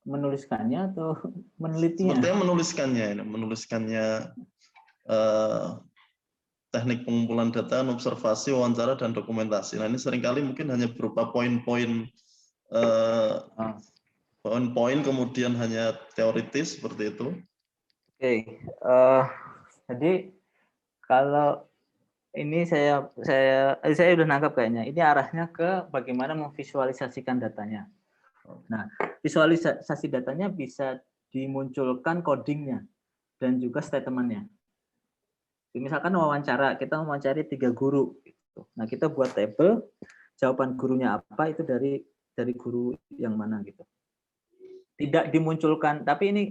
Menuliskannya atau menelitinya? Sepertinya menuliskannya teknik pengumpulan data, observasi, wawancara, dan dokumentasi. Nah ini seringkali mungkin hanya berupa poin-poin kemudian hanya teoritis seperti itu. Oke, jadi kalau ini saya udah nangkap kayaknya. Ini arahnya ke bagaimana memvisualisasikan datanya. Nah, visualisasi datanya bisa dimunculkan codingnya dan juga statementnya. Misalkan wawancara, kita mewawancari 3 guru. Nah, kita buat tabel, jawaban gurunya apa itu dari guru yang mana gitu. Tidak dimunculkan, tapi ini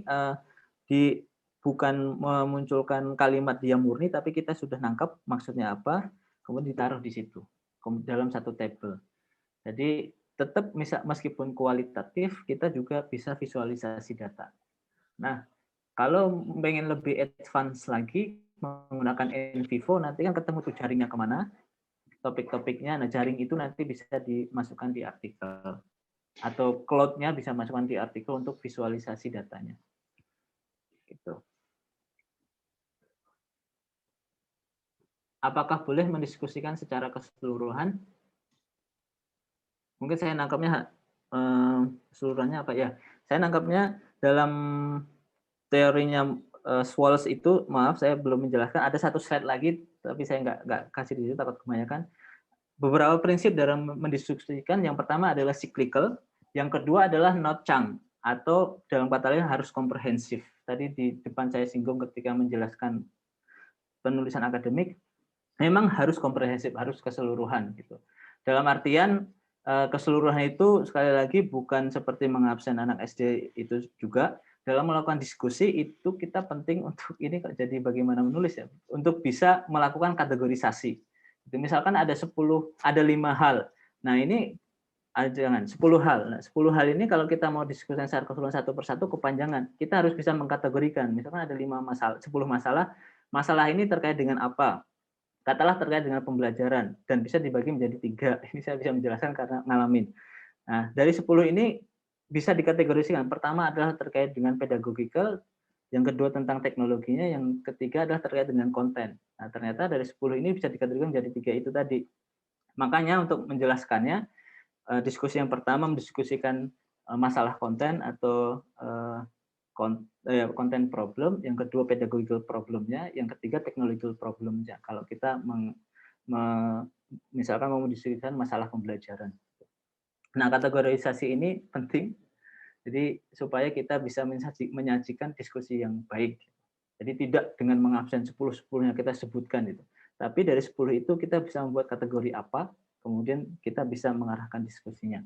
bukan memunculkan kalimat dia murni, tapi kita sudah nangkap maksudnya apa, kemudian ditaruh di situ dalam satu tabel. Jadi tetap meskipun kualitatif, kita juga bisa visualisasi data. Nah, kalau pengen lebih advance lagi menggunakan NVivo, nanti kan ketemu tuh jaringnya kemana, topik-topiknya. Nah, jaring itu nanti bisa dimasukkan di artikel atau cloud-nya bisa masukkan di artikel untuk visualisasi datanya. Gitu. Apakah boleh mendiskusikan secara keseluruhan? Mungkin saya nangkapnya keseluruhannya apa ya? Saya nangkapnya dalam teorinya Swallows itu, maaf saya belum menjelaskan, ada satu slide lagi, tapi saya nggak kasih di situ, takut kebanyakan. Beberapa prinsip dalam mendiskusikan, yang pertama adalah cyclical, yang kedua adalah not chunk, atau dalam kata lain harus komprehensif. Tadi di depan saya singgung ketika menjelaskan penulisan akademik, memang harus komprehensif, harus keseluruhan gitu. Dalam artian keseluruhan itu sekali lagi bukan seperti mengabsen anak SD itu juga. Dalam melakukan diskusi itu kita penting untuk ini jadi bagaimana menulis ya, untuk bisa melakukan kategorisasi. Jadi misalkan ada 5 hal. Nah, ini jangan 10 hal. Nah, 10 hal ini kalau kita mau diskusikan secara keseluruhan satu persatu kepanjangan. Kita harus bisa mengkategorikan. Misalkan ada 5 masalah, 10 masalah. Masalah ini terkait dengan apa? Katalah terkait dengan pembelajaran dan bisa dibagi menjadi 3. Ini saya bisa menjelaskan karena ngalamin. Nah, dari 10 ini bisa dikategorisikan. Pertama adalah terkait dengan pedagogical, yang kedua tentang teknologinya, yang ketiga adalah terkait dengan konten. Nah, ternyata dari 10 ini bisa dikategorikan menjadi 3 itu tadi. Makanya untuk menjelaskannya, diskusi yang pertama mendiskusikan masalah konten atau konten problem, yang kedua pedagogical problemnya, yang ketiga technological problemnya. Kalau kita misalkan mau mendiskusikan masalah pembelajaran. Nah, kategorisasi ini penting, jadi supaya kita bisa menyajikan diskusi yang baik. Jadi tidak dengan mengabsen 10-10-nya kita sebutkan itu. Tapi dari 10 itu kita bisa membuat kategori apa, kemudian kita bisa mengarahkan diskusinya.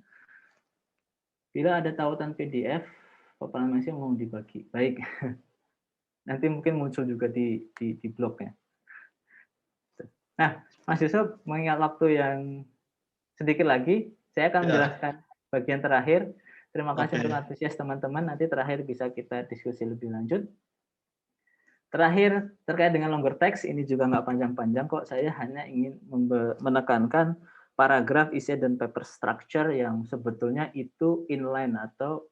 Bila ada tautan PDF, paparan masih mau dibagi. Baik. Nanti mungkin muncul juga di blognya. Nah, Mas Yusuf, mengingat waktu yang sedikit lagi, saya akan menjelaskan bagian terakhir. Terima kasih untuk antusias teman-teman. Nanti terakhir bisa kita diskusi lebih lanjut. Terakhir, terkait dengan longer text, ini juga nggak panjang-panjang kok. Saya hanya ingin menekankan paragraf, isi, dan paper structure yang sebetulnya itu inline atau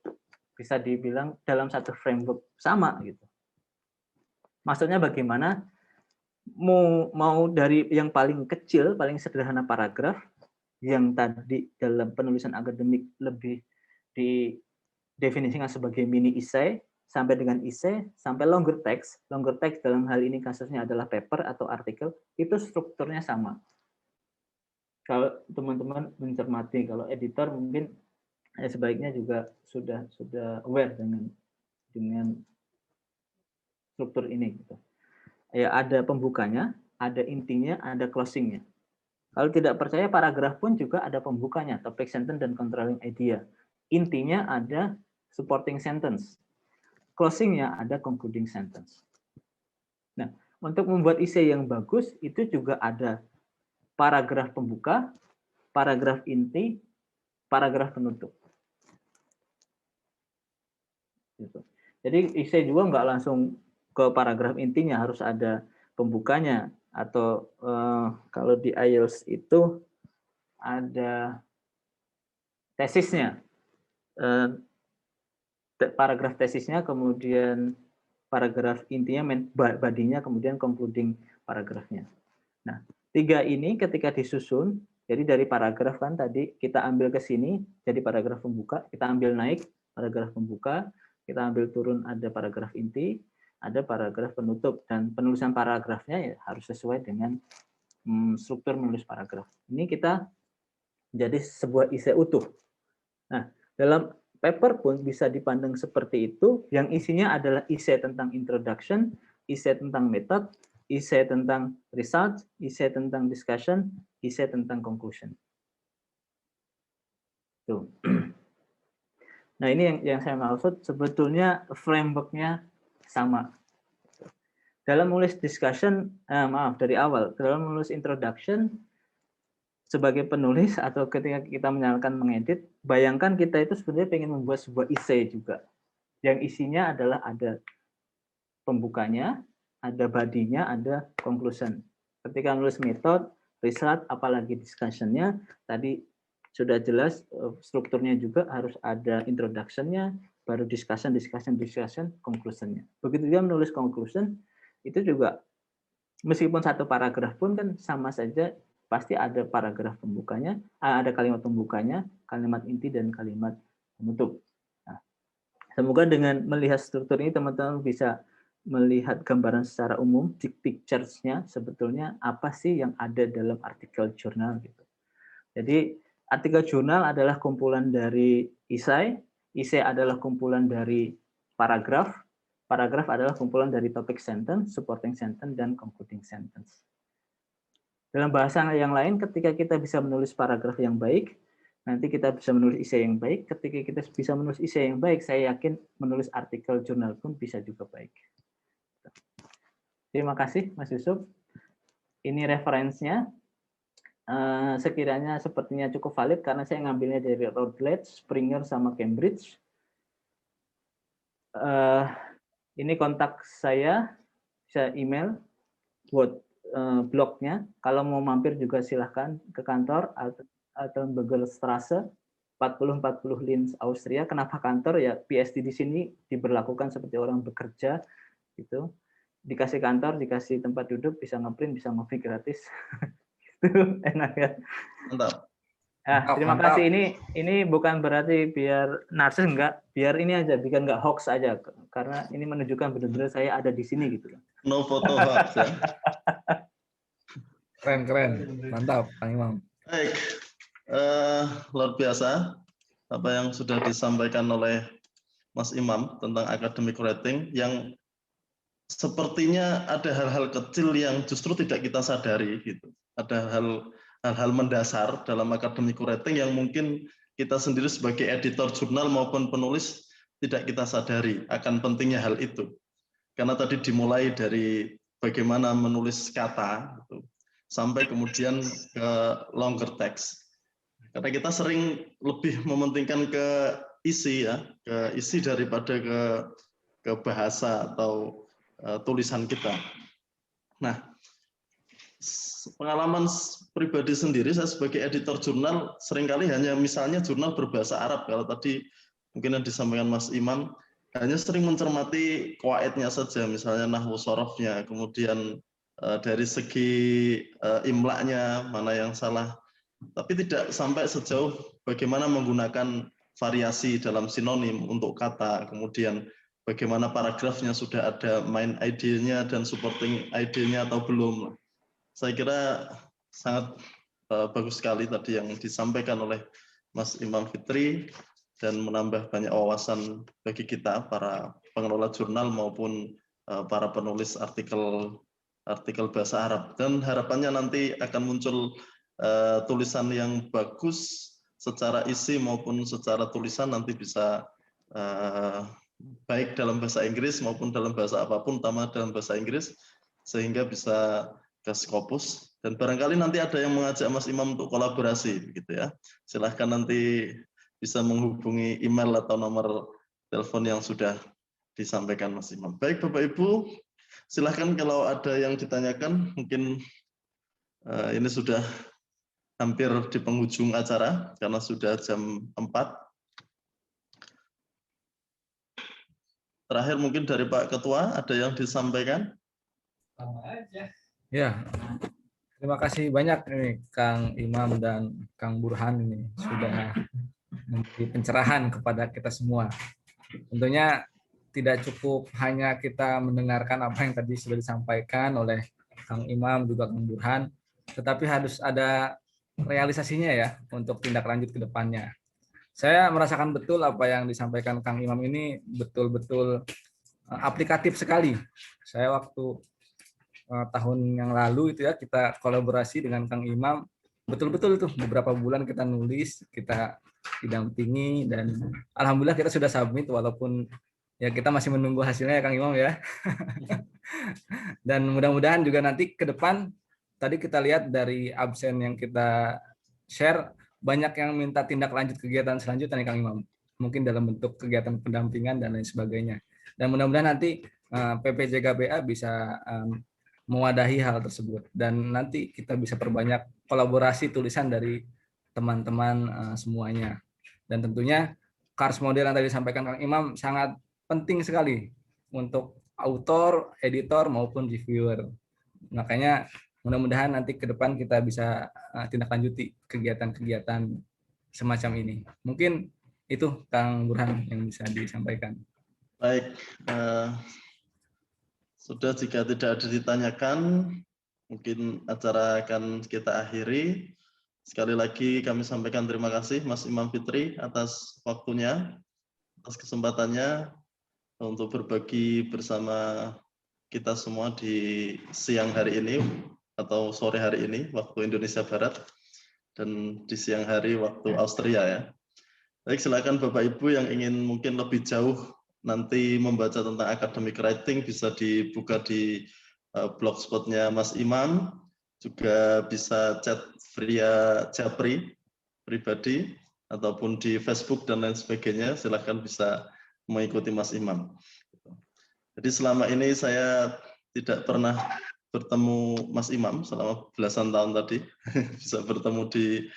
bisa dibilang dalam satu framework sama gitu. Maksudnya bagaimana? Mau dari yang paling kecil, paling sederhana paragraf, yang tadi dalam penulisan akademik lebih didefinisikan sebagai mini essay, sampai dengan essay, sampai longer text. Longer text dalam hal ini kasusnya adalah paper atau artikel, itu strukturnya sama. Kalau teman-teman mencermati, kalau editor mungkin sebaiknya juga sudah aware dengan struktur ini. Gitu. Ya, ada pembukanya, ada intinya, ada closingnya. Kalau tidak percaya, paragraf pun juga ada pembukanya, topic sentence dan controlling idea. Intinya ada supporting sentence. Closingnya ada concluding sentence. Nah, untuk membuat essay yang bagus, itu juga ada paragraf pembuka, paragraf inti, paragraf penutup. Gitu. Jadi essay juga nggak langsung ke paragraf intinya, harus ada pembukanya, atau kalau di IELTS itu ada tesisnya, paragraf tesisnya, kemudian paragraf intinya, badinya, kemudian concluding paragrafnya. Nah, 3 ini ketika disusun, jadi dari paragraf kan tadi kita ambil ke sini jadi paragraf pembuka, kita ambil naik paragraf pembuka, kita ambil turun ada paragraf inti, ada paragraf penutup, dan penulisan paragrafnya ya harus sesuai dengan struktur menulis paragraf. Ini kita jadi sebuah essay utuh. Nah, dalam paper pun bisa dipandang seperti itu, yang isinya adalah essay tentang introduction, essay tentang method, essay tentang result, essay tentang discussion, essay tentang conclusion. Tuh. Nah, ini yang saya maksud, sebetulnya framework-nya sama. Dalam menulis discussion, dari awal, dalam menulis introduction, sebagai penulis atau ketika kita menyalakan mengedit, bayangkan kita itu sebenarnya pengen membuat sebuah essay juga. Yang isinya adalah ada pembukanya, ada badinya, ada conclusion. Ketika menulis metode, result, apalagi discussion-nya, tadi sudah jelas strukturnya juga harus ada introduction-nya, baru discussion, conclusion-nya. Begitu juga menulis conclusion, itu juga meskipun satu paragraf pun kan sama saja, pasti ada paragraf pembukanya, ada kalimat pembukanya, kalimat inti, dan kalimat penutup. Nah, semoga dengan melihat struktur ini teman-teman bisa melihat gambaran secara umum, big picture-nya sebetulnya apa sih yang ada dalam artikel jurnal gitu. Jadi artikel jurnal adalah kumpulan dari esai adalah kumpulan dari paragraf adalah kumpulan dari topic sentence, supporting sentence, dan concluding sentence. Dalam bahasa yang lain, ketika kita bisa menulis paragraf yang baik, nanti kita bisa menulis essay yang baik. Ketika kita bisa menulis essay yang baik, saya yakin menulis artikel jurnal pun bisa juga baik. Terima kasih, Mas Yusuf. Ini referensinya. Sekiranya sepertinya cukup valid karena saya ngambilnya dari Routledge, Springer, sama Cambridge. Ini kontak saya, bisa email buat blognya. Kalau mau mampir juga silahkan ke kantor atau Begelstrasse 4040 Linz, Austria. Kenapa kantor? Ya PSD di sini diberlakukan seperti orang bekerja gitu. Dikasih kantor, dikasih tempat duduk, bisa ngeprint, bisa ngopi gratis. Itu enak ya. Mantap. Terima kasih. Ini bukan berarti biar narsis, enggak, biar ini aja, bikin enggak hoax aja, karena ini menunjukkan benar-benar saya ada di sini gitu. No foto hoax ya. Keren, mantap, Kang Imam. Baik, luar biasa apa yang sudah disampaikan oleh Mas Imam tentang academic writing, yang sepertinya ada hal-hal kecil yang justru tidak kita sadari gitu. Ada hal-hal mendasar dalam academic writing yang mungkin kita sendiri sebagai editor jurnal maupun penulis tidak kita sadari akan pentingnya hal itu. Karena tadi dimulai dari bagaimana menulis kata gitu, sampai kemudian ke longer text. Karena kita sering lebih mementingkan ke isi ya, ke isi daripada ke bahasa atau tulisan kita. Nah, pengalaman pribadi sendiri, saya sebagai editor jurnal seringkali hanya misalnya jurnal berbahasa Arab, kalau tadi mungkin yang disampaikan Mas Imam, hanya sering mencermati qawaidnya saja, misalnya nahwu sorofnya, kemudian dari segi imlaknya mana yang salah, tapi tidak sampai sejauh bagaimana menggunakan variasi dalam sinonim untuk kata, kemudian bagaimana paragrafnya sudah ada main idenya dan supporting idenya atau belum. Saya kira sangat bagus sekali tadi yang disampaikan oleh Mas Imam Fitri dan menambah banyak wawasan bagi kita para pengelola jurnal maupun para penulis artikel bahasa Arab. Dan harapannya nanti akan muncul tulisan yang bagus secara isi maupun secara tulisan, nanti bisa baik dalam bahasa Inggris maupun dalam bahasa apapun, utama dalam bahasa Inggris, sehingga bisa ke Scopus, dan barangkali nanti ada yang mengajak Mas Imam untuk kolaborasi, gitu ya. Silahkan nanti bisa menghubungi email atau nomor telepon yang sudah disampaikan Mas Imam. Baik Bapak Ibu, silahkan kalau ada yang ditanyakan, mungkin ini sudah hampir di penghujung acara karena sudah jam 4. Terakhir mungkin dari Pak Ketua, ada yang disampaikan? Ya, terima kasih banyak nih Kang Imam dan Kang Burhan ini sudah memberi pencerahan kepada kita semua. Tentunya tidak cukup hanya kita mendengarkan apa yang tadi sudah disampaikan oleh Kang Imam juga Kang Burhan, tetapi harus ada realisasinya ya untuk tindak lanjut ke depannya. Saya merasakan betul apa yang disampaikan Kang Imam ini betul-betul aplikatif sekali. Saya waktu tahun yang lalu itu ya kita kolaborasi dengan Kang Imam, betul-betul itu beberapa bulan kita nulis, kita didampingi, dan alhamdulillah kita sudah submit walaupun ya kita masih menunggu hasilnya ya Kang Imam ya. Dan mudah-mudahan juga nanti ke depan tadi kita lihat dari absen yang kita share banyak yang minta tindak lanjut kegiatan selanjutnya nih Kang Imam. Mungkin dalam bentuk kegiatan pendampingan dan lain sebagainya. Dan mudah-mudahan nanti PPJKBA bisa mewadahi hal tersebut, dan nanti kita bisa perbanyak kolaborasi tulisan dari teman-teman semuanya. Dan tentunya CARS model yang tadi disampaikan Kang Imam sangat penting sekali untuk autor, editor maupun reviewer. Makanya mudah-mudahan nanti ke depan kita bisa tindak lanjuti kegiatan-kegiatan semacam ini. Mungkin itu Kang Burhan yang bisa disampaikan. Baik, sudah jika tidak ada ditanyakan, mungkin acara akan kita akhiri. Sekali lagi kami sampaikan terima kasih Mas Imam Fitri atas waktunya, atas kesempatannya untuk berbagi bersama kita semua di siang hari ini atau sore hari ini waktu Indonesia Barat, dan di siang hari waktu Austria ya. Baik, silakan Bapak Ibu yang ingin mungkin lebih jauh nanti membaca tentang academic writing bisa dibuka di blogspotnya Mas Imam, juga bisa chat via Japri pribadi ataupun di Facebook dan lain sebagainya. Silakan bisa mengikuti Mas Imam. Jadi selama ini saya tidak pernah bertemu Mas Imam selama belasan tahun tadi. Bisa bertemu di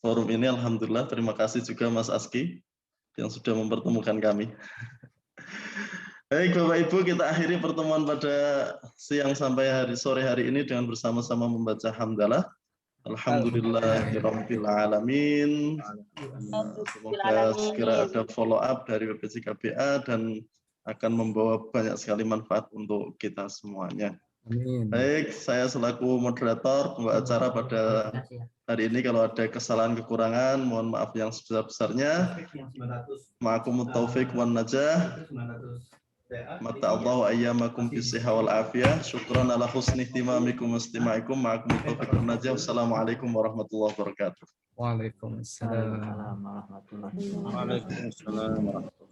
forum ini, alhamdulillah. Terima kasih juga Mas Aski yang sudah mempertemukan kami. Baik Bapak Ibu, kita akhiri pertemuan pada siang sampai sore hari ini dengan bersama-sama membaca hamdalah. Alhamdulillahirabbil alamin. Semoga segera ada follow up dari PPJKBA dan akan membawa banyak sekali manfaat untuk kita semuanya. Amin. Baik, saya selaku moderator pembawa acara pada hari ini, kalau ada kesalahan kekurangan mohon maaf yang sebesar-besarnya. Ma'akumut taufiq wan najah. Mata Allah ayyamakum bisihha wal afiyah. Syukran ala husni ihtimamikum wastima'ikum. Ma'akumut taufiq wan najah. Wassalamualaikum warahmatullahi wabarakatuh. Waalaikumsalam. Waalaikumsalam warahmatullahi wabarakatuh. Waalaikumsalam warahmatullahi wabarakatuh.